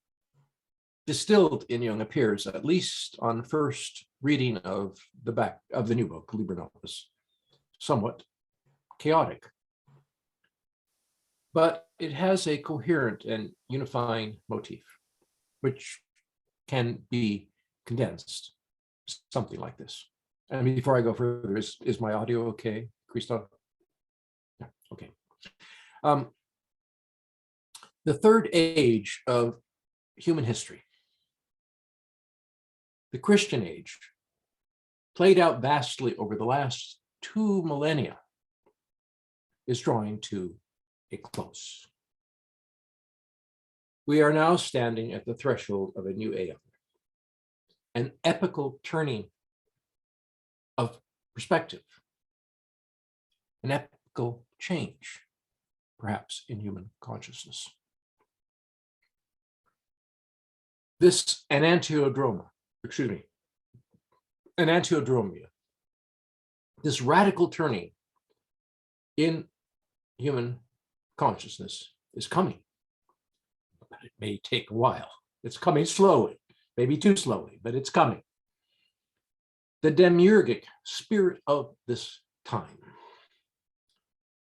distilled in Jung appears, at least on first reading of the new book, Liber Novus, somewhat chaotic. But it has a coherent and unifying motif, which can be condensed something like this. And before I go further, is my audio okay, Christoph? Yeah, okay. The third age of human history, the Christian age, played out vastly over the last 2 millennia, is drawing to a close. We are now standing at the threshold of a new Aion, an epical turning of perspective, an epical change, perhaps, in human consciousness. This enantiodromia, this radical turning in human consciousness is coming, but it may take a while. It's coming slowly, maybe too slowly, but it's coming. The demiurgic spirit of this time,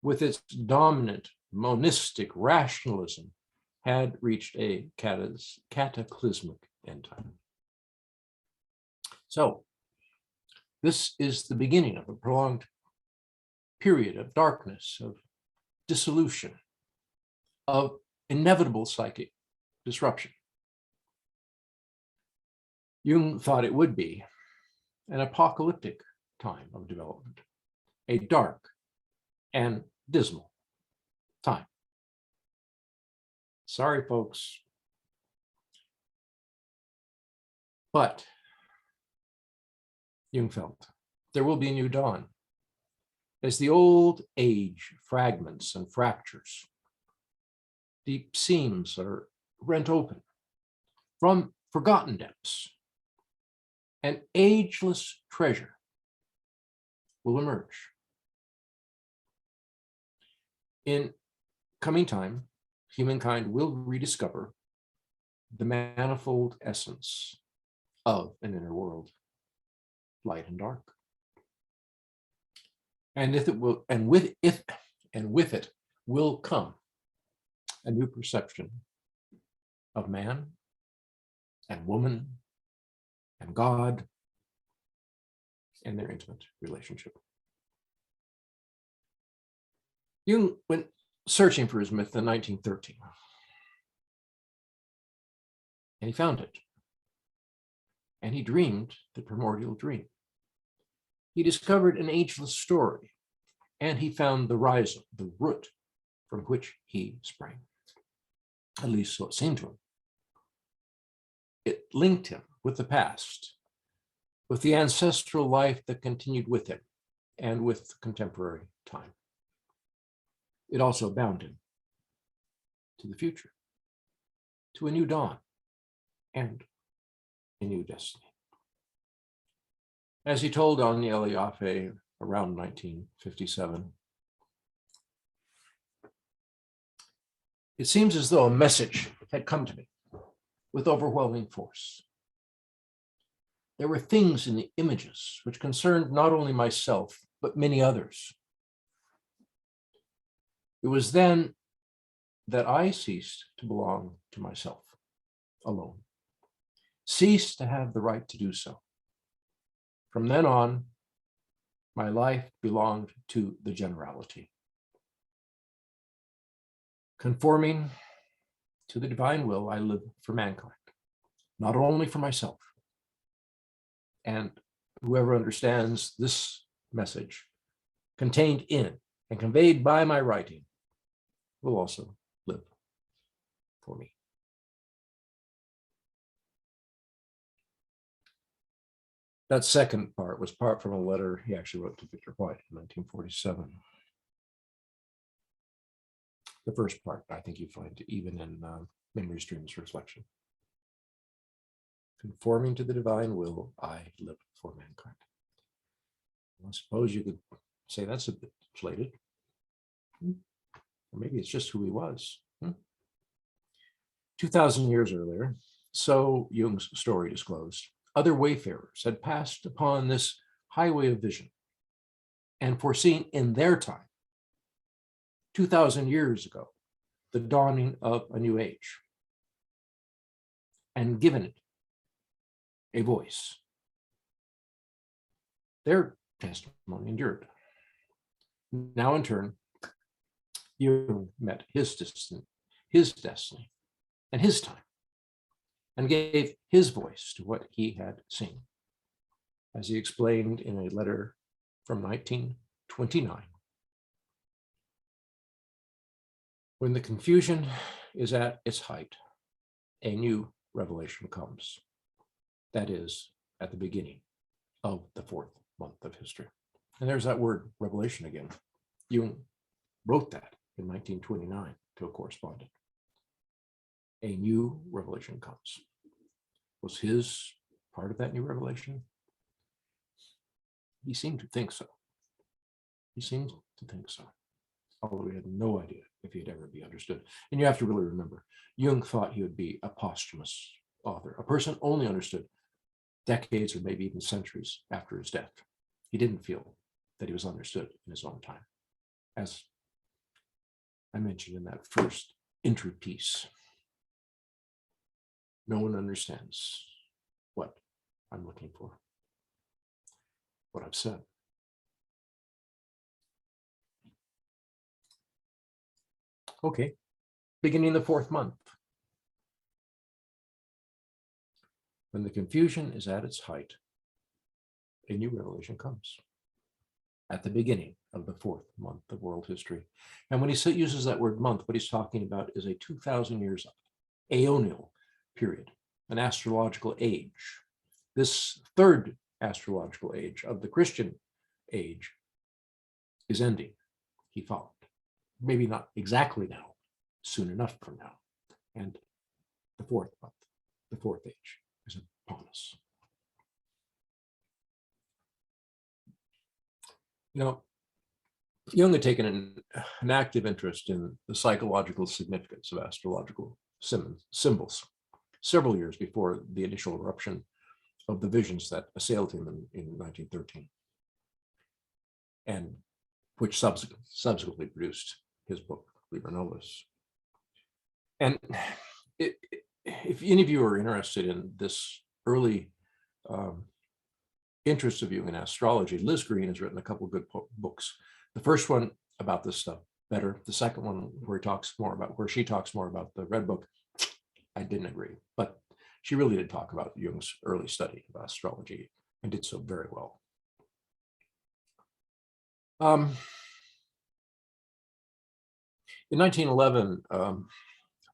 with its dominant monistic rationalism, had reached a cataclysmic end time. So, this is the beginning of a prolonged period of darkness, of dissolution, of inevitable psychic disruption. Jung thought it would be an apocalyptic time of development, a dark and dismal time. Sorry, folks. But Jung felt there will be a new dawn. As the old age fragments and fractures, deep seams are rent open from forgotten depths, an ageless treasure will emerge. In coming time, humankind will rediscover the manifold essence of an inner world, light and dark. And with it will come a new perception of man and woman and God and their intimate relationship. Jung went searching for his myth in 1913, and he found it. And he dreamed the primordial dream. He discovered an ageless story, and he found the rhizome, the root from which he sprang. At least so it seemed to him. It linked him with the past, with the ancestral life that continued with him, and with contemporary time. It also bound him to the future, to a new dawn, and a new destiny. As he told Aniele Jaffe around 1957, it seems as though a message had come to me with overwhelming force. There were things in the images which concerned not only myself, but many others. It was then that I ceased to belong to myself alone, ceased to have the right to do so. From then on, my life belonged to the generality. Conforming to the divine will, I live for mankind, not only for myself. And whoever understands this message contained in and conveyed by my writing will also live for me. That second part was part from a letter he actually wrote to Victor White in 1947. The first part, I think you find even in Memories, Dreams, Reflection. Conforming to the divine will, I live for mankind. I suppose you could say that's a bit inflated. Or maybe it's just who he was. 2,000 years earlier, so Jung's story disclosed, other wayfarers had passed upon this highway of vision and foreseen in their time, 2,000 years ago, the dawning of a new age, and given it a voice. Their testimony endured. Now, in turn, Jung met his destiny, and his time, and gave his voice to what he had seen, as he explained in a letter from 1929. When the confusion is at its height, a new revelation comes. That is, at the beginning of the fourth month of history. And there's that word, revelation, again. Jung wrote that in 1929 to a correspondent. A new revelation comes. Was his part of that new revelation? He seemed to think so. He seemed to think so, although we had no idea if he'd ever be understood. And you have to really remember, Jung thought he would be a posthumous author, a person only understood decades or maybe even centuries after his death. He didn't feel that he was understood in his own time, as I mentioned in that first intro piece. No one understands what I'm looking for, what I've said. Okay, beginning the fourth month. When the confusion is at its height, a new revelation comes at the beginning of the fourth month of world history. And when he uses that word month, what he's talking about is a 2,000 years Aeonial period, an astrological age, this third astrological age of the Christian age is ending, he thought. Maybe not exactly now, soon enough from now. And the fourth month, the fourth age is upon us. You know, Jung had taken an active interest in the psychological significance of astrological symbols several years before the initial eruption of the visions that assailed him in 1913, and which subsequently produced his book, Liber Novus. And if any of you are interested in this early interest of Jung in astrology, Liz Green has written a couple of good books. The first one about this stuff, better. The second one where she talks more about the Red Book, I didn't agree, but she really did talk about Jung's early study of astrology and did so very well. In 1911,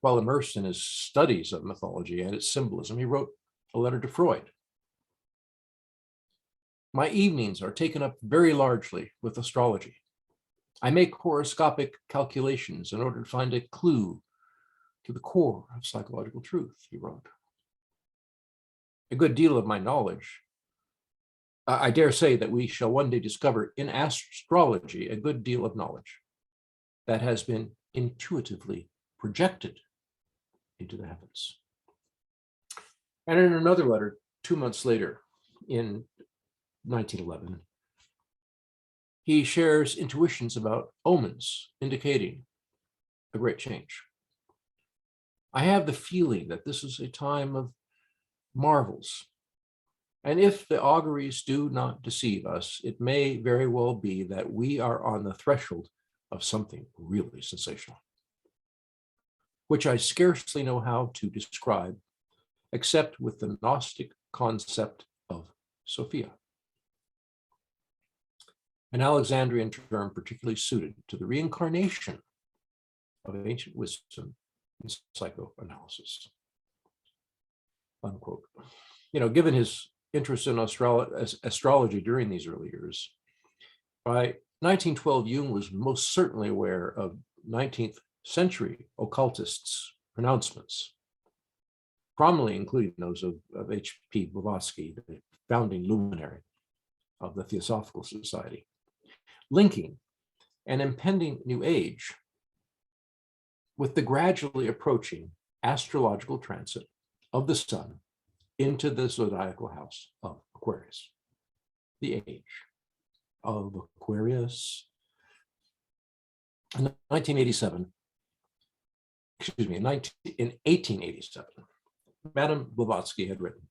while immersed in his studies of mythology and its symbolism, he wrote a letter to Freud. My evenings are taken up very largely with astrology. I make horoscopic calculations in order to find a clue to the core of psychological truth, he wrote. A good deal of my knowledge, I dare say that we shall one day discover in astrology a good deal of knowledge that has been intuitively projected into the heavens. And in another letter, 2 months later, in 1911, he shares intuitions about omens indicating a great change. I have the feeling that this is a time of marvels. And if the auguries do not deceive us, it may very well be that we are on the threshold of something really sensational, which I scarcely know how to describe, except with the Gnostic concept of Sophia, an Alexandrian term particularly suited to the reincarnation of ancient wisdom in psychoanalysis, unquote. You know, given his interest in astrology during these early years, by 1912, Jung was most certainly aware of 19th century occultists' pronouncements, prominently including those of H.P. Blavatsky, the founding luminary of the Theosophical Society, linking an impending new age with the gradually approaching astrological transit of the sun into the zodiacal house of Aquarius, the age of Aquarius. In 1887, Madame Blavatsky had written,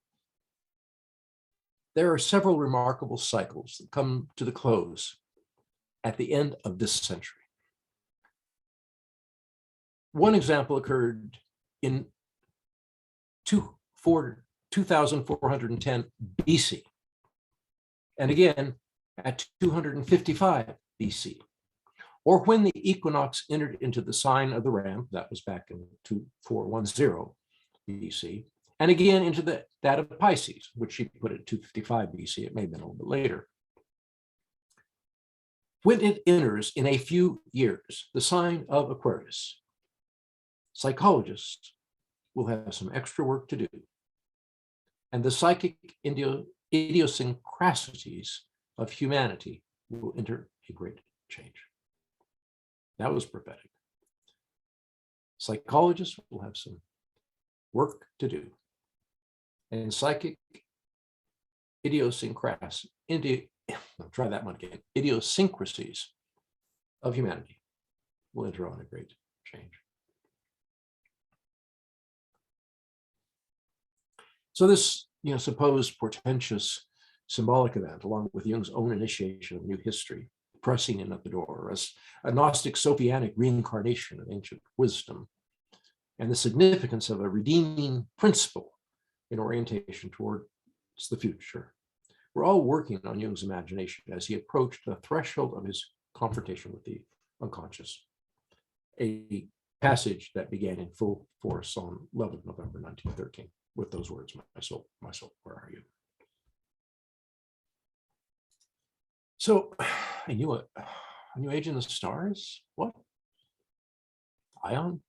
there are several remarkable cycles that come to the close at the end of this century. One example occurred in 2410 BC, and again at 255 BC, or when the equinox entered into the sign of the Ram, that was back in 2410 BC, and again into that of Pisces, which she put at 255 BC. It may have been a little bit later. When it enters in a few years, the sign of Aquarius, psychologists will have some extra work to do, and the psychic idiosyncrasies of humanity will enter a great change. That was prophetic. Psychologists will have some work to do, and psychic idiosyncrasies of humanity will enter on a great change. So this, supposed portentous symbolic event, along with Jung's own initiation of new history, pressing in at the door as a Gnostic Sophianic reincarnation of ancient wisdom, and the significance of a redeeming principle in orientation towards the future, were all working on Jung's imagination as he approached the threshold of his confrontation with the unconscious, a passage that began in full force on 11th November 1913 with those words, my soul, where are you? So I knew it. A new age in the stars? What? Aion?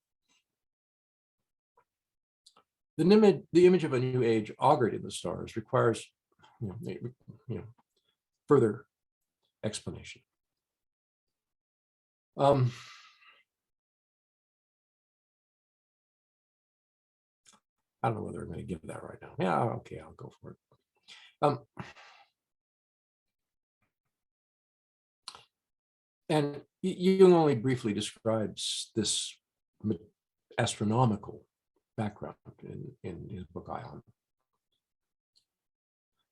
The image of a new age augured in the stars requires further explanation. I don't know whether I'm going to give that right now. Yeah, okay, I'll go for it. And Jung only briefly describes this astronomical background in his book Aion.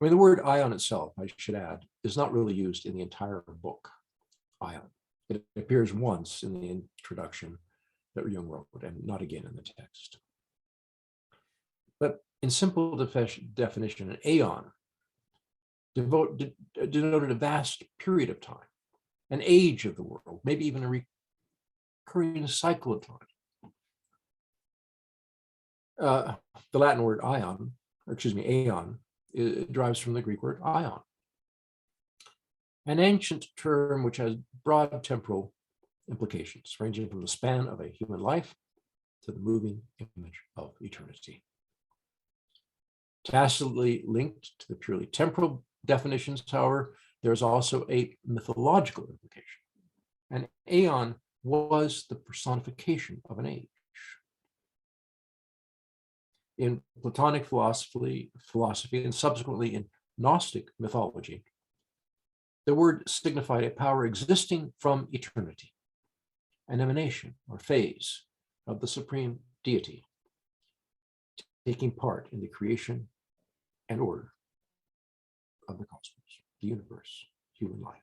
I mean, the word Aion itself, I should add, is not really used in the entire book, Aion. It appears once in the introduction that Jung wrote, and not again in the text. But in simple definition, an Aion denoted a vast period of time, an age of the world, maybe even a recurring cycle of time. The Latin word Aion, it derives from the Greek word aion, an ancient term which has broad temporal implications, ranging from the span of a human life to the moving image of eternity. Tacitly linked to the purely temporal definitions, however, there's also a mythological implication. An Aion was the personification of an age. In Platonic philosophy, and subsequently in Gnostic mythology, the word signified a power existing from eternity, an emanation or phase of the supreme deity, taking part in the creation and order of the cosmos, the universe, human life.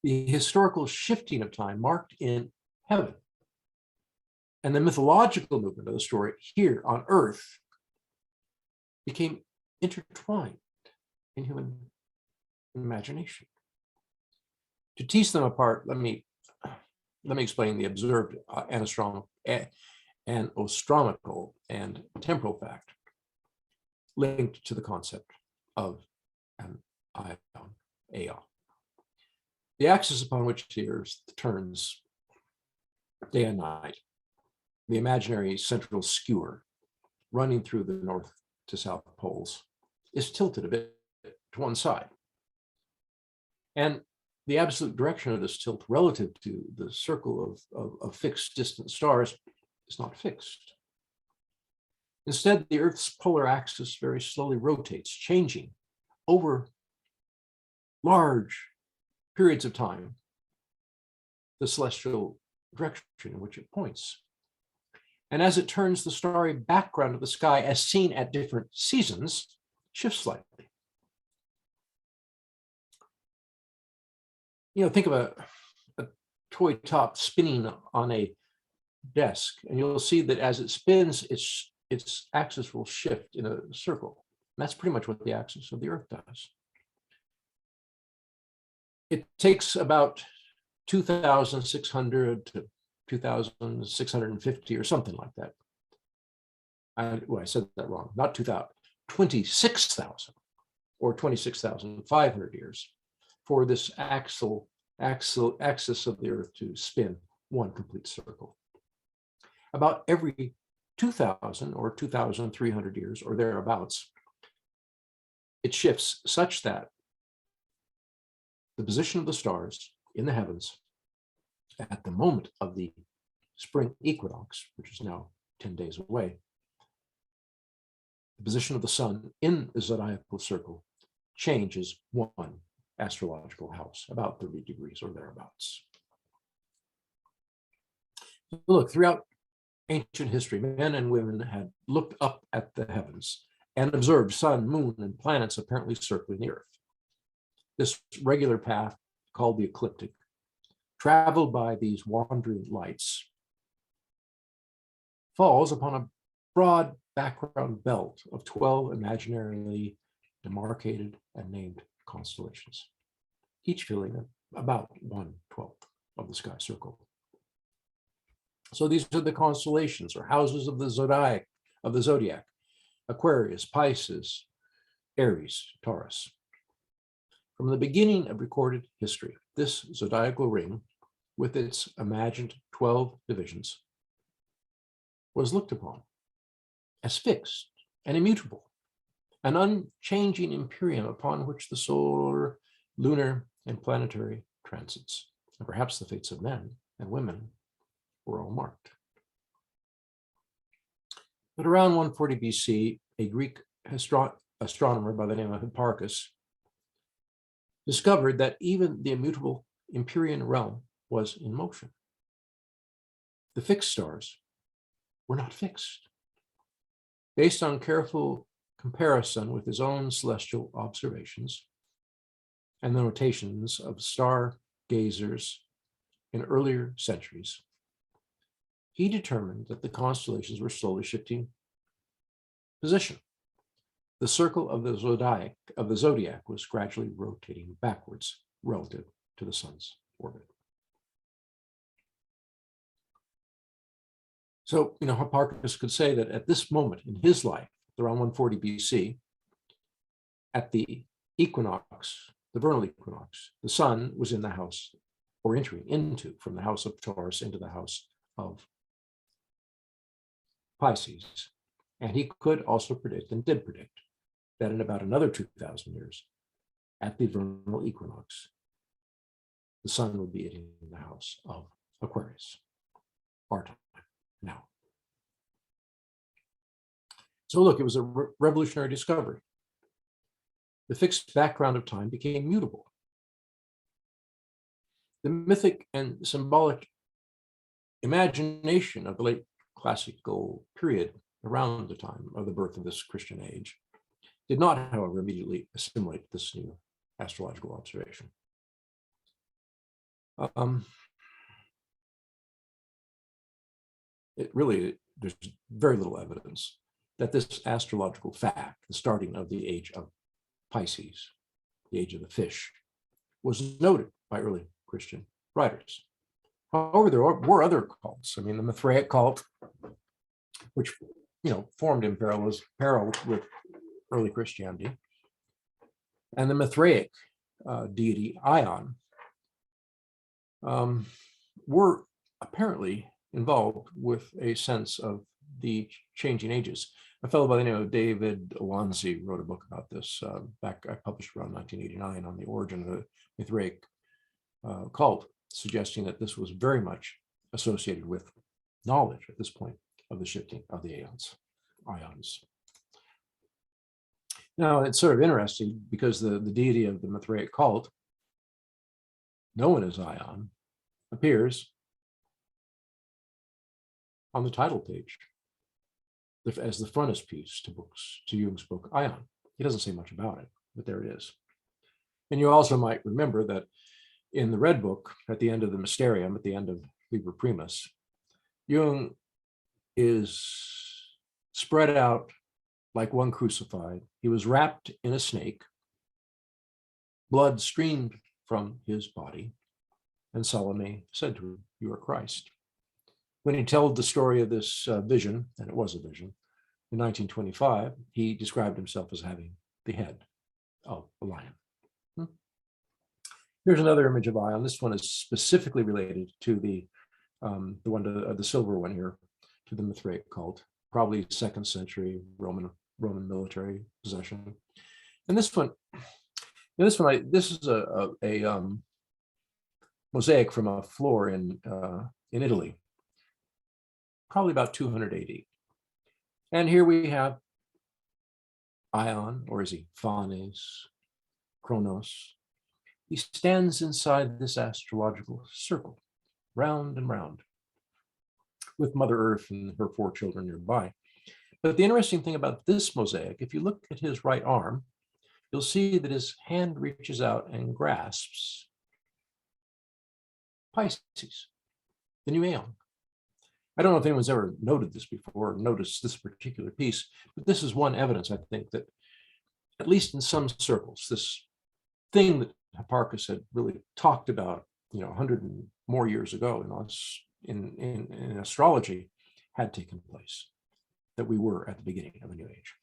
The historical shifting of time marked in heaven and the mythological movement of the story here on Earth became intertwined in human imagination. To tease them apart, let me explain the observed astronomical and temporal fact linked to the concept of an aion. The axis upon which the Earth turns day and night, the imaginary central skewer running through the north to south poles, is tilted a bit to one side. And the absolute direction of this tilt relative to the circle of fixed distant stars is not fixed. Instead, the Earth's polar axis very slowly rotates, changing over large periods of time the celestial direction in which it points. And as it turns, the starry background of the sky, as seen at different seasons, shifts slightly. Think of a toy top spinning on a desk, and you'll see that as it spins, its axis will shift in a circle. And that's pretty much what the axis of the Earth does. It takes about 2,600 to 2,650 or something like that. I said that wrong, not 2,000, 26,000 or 26,500 years for this axis of the Earth to spin one complete circle. About every 2,000 or 2,300 years or thereabouts, it shifts such that the position of the stars in the heavens at the moment of the spring equinox, which is now 10 days away, the position of the sun in the zodiacal circle changes one astrological house, about 30 degrees or thereabouts. Look, throughout ancient history, men and women had looked up at the heavens and observed sun, moon, and planets apparently circling the Earth. This regular path, called the ecliptic, traveled by these wandering lights, falls upon a broad background belt of 12 imaginarily demarcated and named constellations, each filling about 1/12 of the sky circle. So these are the constellations or houses of the zodiac, Aquarius, Pisces, Aries, Taurus. From the beginning of recorded history, this zodiacal ring, with its imagined 12 divisions, was looked upon as fixed and immutable, an unchanging imperium upon which the solar, lunar, and planetary transits, and perhaps the fates of men and women, were all marked. But around 140 BC, a Greek astronomer by the name of Hipparchus discovered that even the immutable Empyrean realm was in motion. The fixed stars were not fixed. Based on careful comparison with his own celestial observations and the notations of stargazers in earlier centuries, he determined that the constellations were slowly shifting position. The circle of the zodiac was gradually rotating backwards relative to the sun's orbit. So, Hipparchus could say that at this moment in his life, around 140 BC, at the equinox, the vernal equinox, the sun was in the house, or entering into, from the house of Taurus into the house of Pisces. And he could also predict, and did predict, that in about another 2,000 years, at the vernal equinox, the sun would be in the house of Aquarius, our time now. So look, it was a revolutionary discovery. The fixed background of time became mutable. The mythic and symbolic imagination of the late classical period around the time of the birth of this Christian age did not, however, immediately assimilate this new astrological observation. There's very little evidence that this astrological fact, the starting of the age of Pisces, the age of the fish, was noted by early Christian writers. However, there were other cults. The Mithraic cult, which formed in parallel with early Christianity, and the Mithraic deity Aion were apparently involved with a sense of the changing ages. A fellow by the name of David Owens wrote a book about this I published around 1989 on the origin of the Mithraic cult, suggesting that this was very much associated with knowledge at this point of the shifting of the ions. Now, it's sort of interesting because the deity of the Mithraic cult, known as Aion, appears on the title page as the frontispiece to Jung's book Aion. He doesn't say much about it, but there it is. And you also might remember that in the Red Book, at the end of the Mysterium, at the end of Liber Primus, Jung is spread out like one crucified. He was wrapped in a snake. Blood streamed from his body, and Salome said to him, "You are Christ." When he told the story of this vision, and it was a vision, in 1925, he described himself as having the head of a lion. Here's another image of Aion. This one is specifically related to the silver one here, to the Mithraic cult, probably 2nd century Roman military possession. And this is a mosaic from a floor in Italy, probably about 200 AD. And here we have Aion, or is he Phanes, Kronos? He stands inside this astrological circle, round and round, with Mother Earth and her 4 children nearby. But the interesting thing about this mosaic, if you look at his right arm, you'll see that his hand reaches out and grasps Pisces, the new Aion. I don't know if anyone's ever noted this before, or noticed this particular piece, but this is one evidence, I think, that at least in some circles, this thing that Hipparchus had really talked about, 100 and more years ago in astrology had taken place, that we were at the beginning of a new age.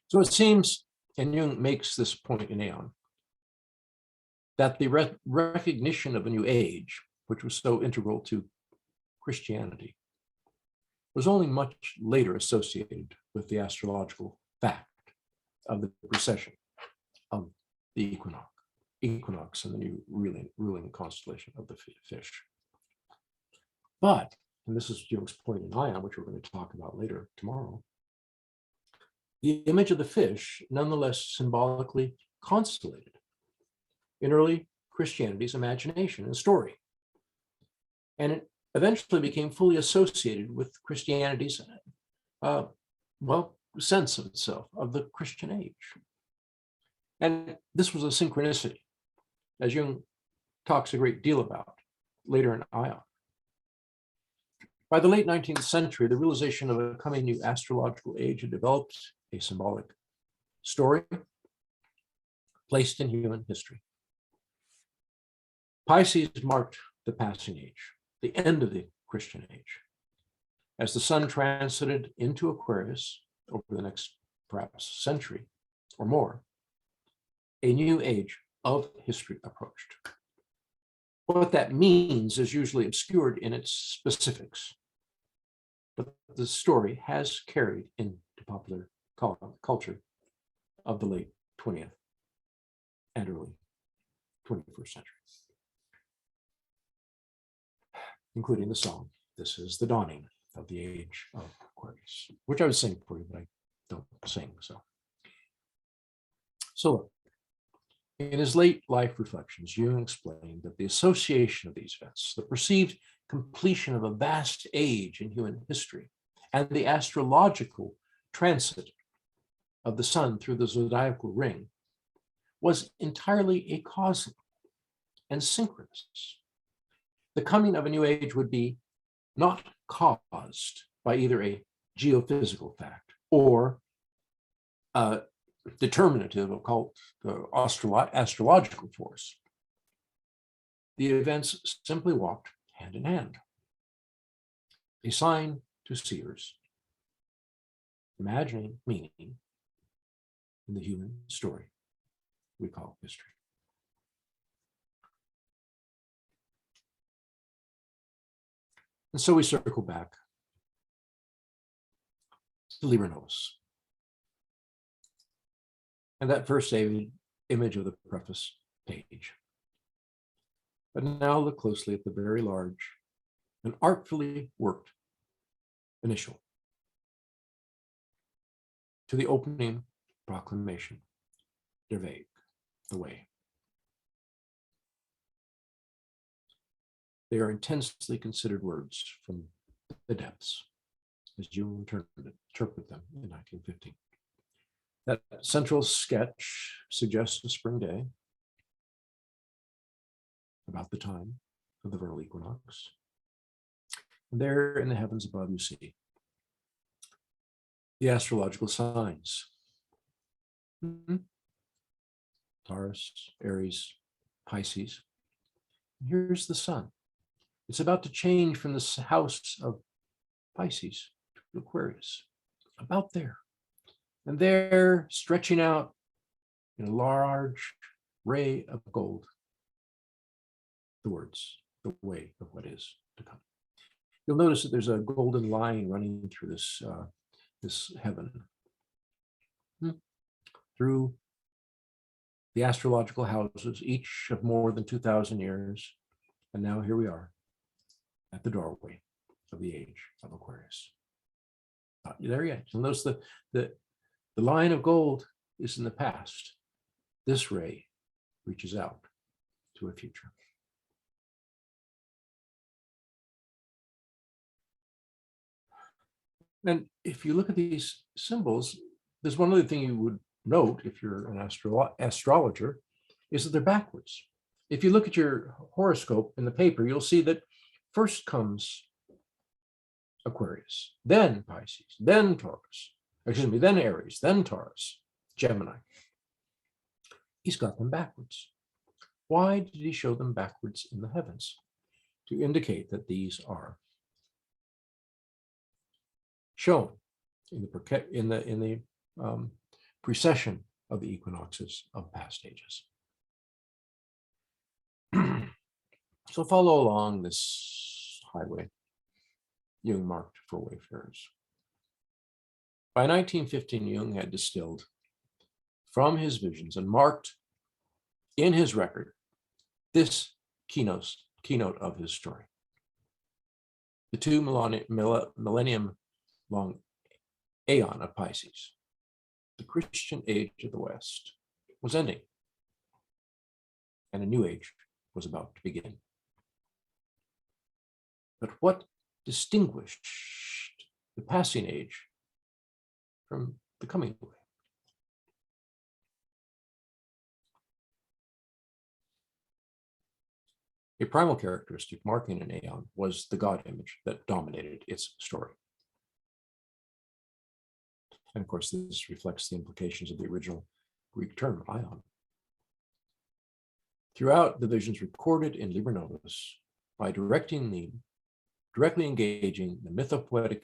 So it seems and Jung makes this point in Aion, that the recognition of a new age, which was so integral to Christianity, was only much later associated with the astrological fact of the precession of the equinox and the new ruling constellation of the fish. But, and this is Jung's point in Aion, which we're going to talk about later tomorrow, the image of the fish nonetheless symbolically constellated in early Christianity's imagination and story. And it eventually became fully associated with Christianity's, sense of itself, of the Christian age. And this was a synchronicity, as Jung talks a great deal about later in Aion. By the late 19th century, the realization of a coming new astrological age had developed a symbolic story placed in human history. Pisces marked the passing age, the end of the Christian age. As the sun transited into Aquarius over the next perhaps century or more, a new age of history approached. What that means is usually obscured in its specifics, but the story has carried into popular culture of the late 20th and early 21st century, including the song, "This is the Dawning of the Age of Aquarius," which I would sing for you, but I don't sing, so. So look, in his late life reflections, Jung explained that the association of these events, the perceived completion of a vast age in human history, and the astrological transit of the sun through the zodiacal ring was entirely a causal and synchronous. The coming of a new age would be not caused by either a geophysical fact or a determinative occult astrological force. The events simply walked hand in hand, a sign to seers, imagining meaning in the human story we call history. And so we circle back to Liber Novus. And that first image of the preface page. But now look closely at the very large and artfully worked initial to the opening proclamation, der Weg, the way. They are intensely considered words from the depths, as Jung interpreted them in 1915. That central sketch suggests a spring day, about the time of the vernal equinox. And there in the heavens above, you see the astrological signs. Taurus, Aries, Pisces. Here's the sun. It's about to change from the house of Pisces to Aquarius, about there. And there, stretching out in a large ray of gold, the words, the way of what is to come. You'll notice that there's a golden line running through this heaven, through the astrological houses, each of more than 2,000 years. And now here we are at the doorway of the age of Aquarius. Not there yet. You'll notice the line of gold is in the past. This ray reaches out to a future. And if you look at these symbols, there's one other thing you would note if you're an astrologer, is that they're backwards. If you look at your horoscope in the paper, you'll see that first comes Aquarius, then Pisces, then Taurus, then Aries, then Taurus, Gemini. He's got them backwards. Why did he show them backwards in the heavens? To indicate that these are shown in the precession of the equinoxes of past ages. So follow along this highway Jung marked for wayfarers. By 1915, Jung had distilled from his visions and marked in his record this keynote of his story. The 2 millennium long Aion of Pisces, the Christian age of the West, was ending, and a new age was about to begin. But what distinguished the passing age from the coming way? A primal characteristic marking an Aion was the God image that dominated its story. And of course, this reflects the implications of the original Greek term, Aion. Throughout the visions recorded in Liber Novus, by directly engaging the mythopoetic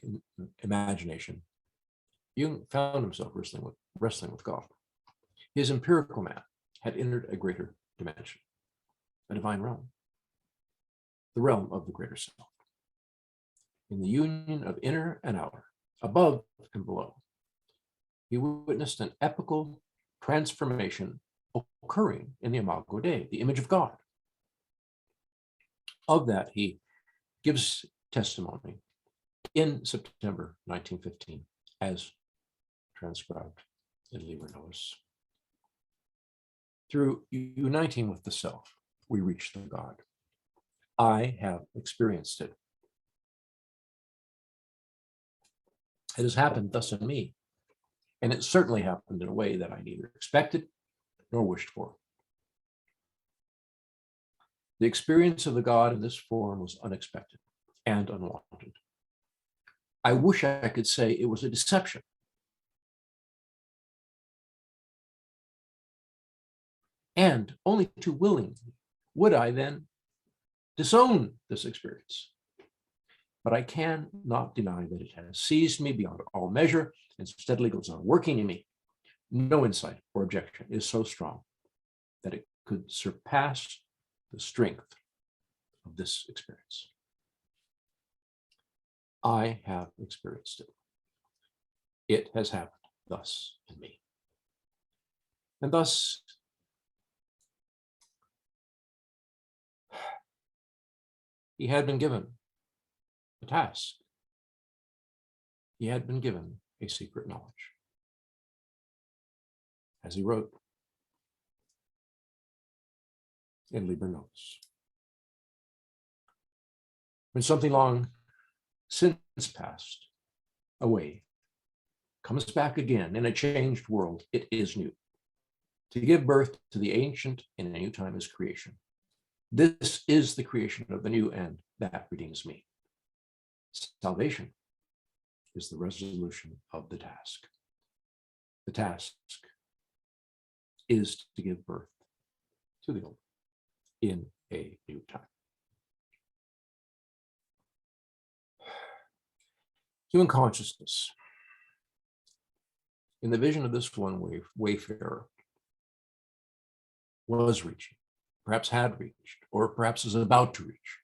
imagination, Jung found himself wrestling with God. His empirical man had entered a greater dimension, a divine realm, the realm of the greater self. In the union of inner and outer, above and below, he witnessed an epical transformation occurring in the Imago Dei, the image of God. Of that, he gives testimony in September 1915 as transcribed in Liber Novus. Through uniting with the self, we reach the God. I have experienced it. It has happened thus in me, and it certainly happened in a way that I neither expected nor wished for. The experience of the God in this form was unexpected and unwanted. I wish I could say it was a deception. And only too willingly would I then disown this experience. But I cannot deny that it has seized me beyond all measure and steadily goes on working in me. No insight or objection is so strong that it could surpass the strength of this experience. I have experienced it. It has happened thus in me. And thus, he had been given a task. He had been given a secret knowledge. As he wrote in Liber Novus. When something long since passed away comes back again in a changed world, it is new. To give birth to the ancient in a new time is creation. This is the creation of the new, and that redeems me. Salvation is the resolution of the task. The task is to give birth to the old in a new time. Human consciousness. In the vision of this one wayfarer was reaching, perhaps had reached, or perhaps is about to reach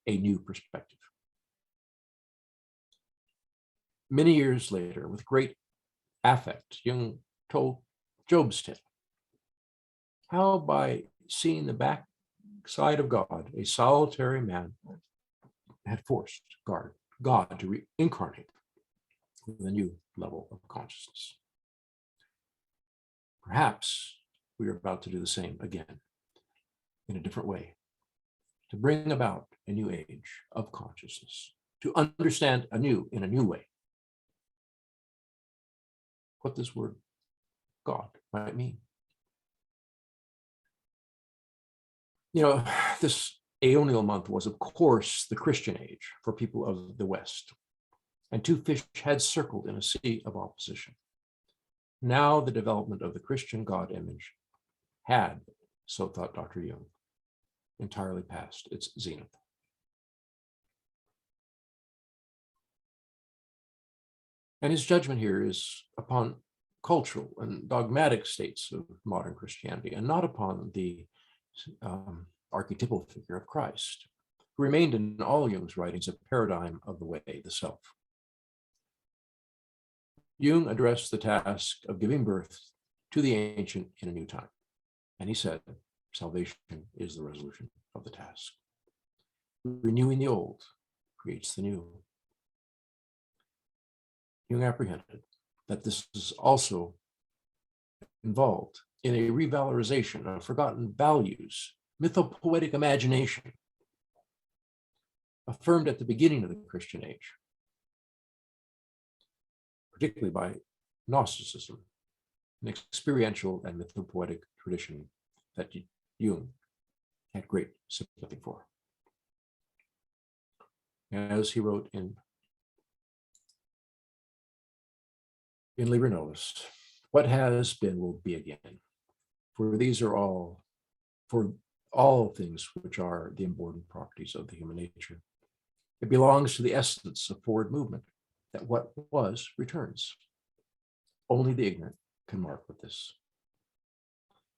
a new perspective. Many years later, with great affect, Jung told Job's tale, how by seeing the backside of God, a solitary man had forced God to reincarnate with a new level of consciousness. Perhaps we are about to do the same again in a different way, to bring about a new age of consciousness, to understand anew in a new way what this word God might mean. You know, this Aeonial month was, of course, the Christian age for people of the West, and two fish had circled in a sea of opposition. Now the development of the Christian God image had, so thought Dr. Jung, entirely passed its zenith. And his judgment here is upon cultural and dogmatic states of modern Christianity, and not upon the archetypal figure of Christ, who remained in all Jung's writings a paradigm of the way, the self. Jung addressed the task of giving birth to the ancient in a new time, and he said, salvation is the resolution of the task. Renewing the old creates the new. Jung apprehended that this is also involved in a revalorization of forgotten values, mythopoetic imagination, affirmed at the beginning of the Christian age, particularly by Gnosticism, an experiential and mythopoetic tradition that Jung had great sympathy for. As he wrote in Liber Novus, what has been will be again, for these are all, for all things which are the important properties of the human nature. It belongs to the essence of forward movement, that what was returns. Only the ignorant can mark with this.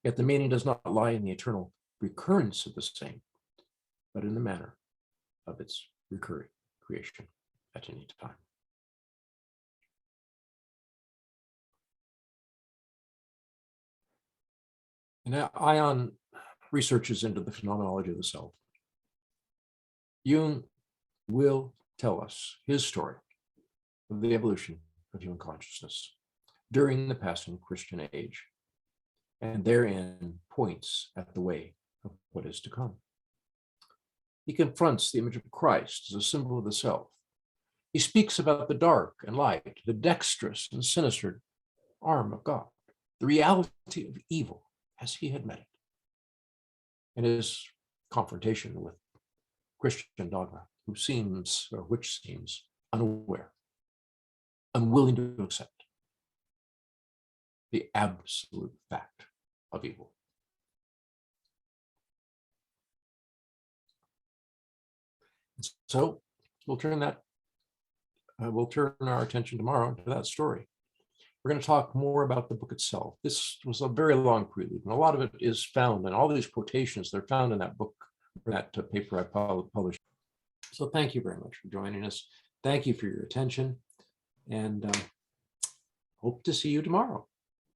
Yet the meaning does not lie in the eternal recurrence of the same, but in the manner of its recurring creation at any time. And now Aion researches into the phenomenology of the self. Jung will tell us his story of the evolution of human consciousness during the passing Christian age, and therein points at the way of what is to come. He confronts the image of Christ as a symbol of the self. He speaks about the dark and light, the dexterous and sinister arm of God, the reality of evil as he had met it, and his confrontation with Christian dogma, which seems unaware, unwilling to accept the absolute fact of evil. So we'll turn our attention tomorrow to that story. We're going to talk more about the book itself. This was a very long prelude, and a lot of it is found, and all these quotations, they're found in that book, that paper I published. So thank you very much for joining us. Thank you for your attention, and hope to see you tomorrow.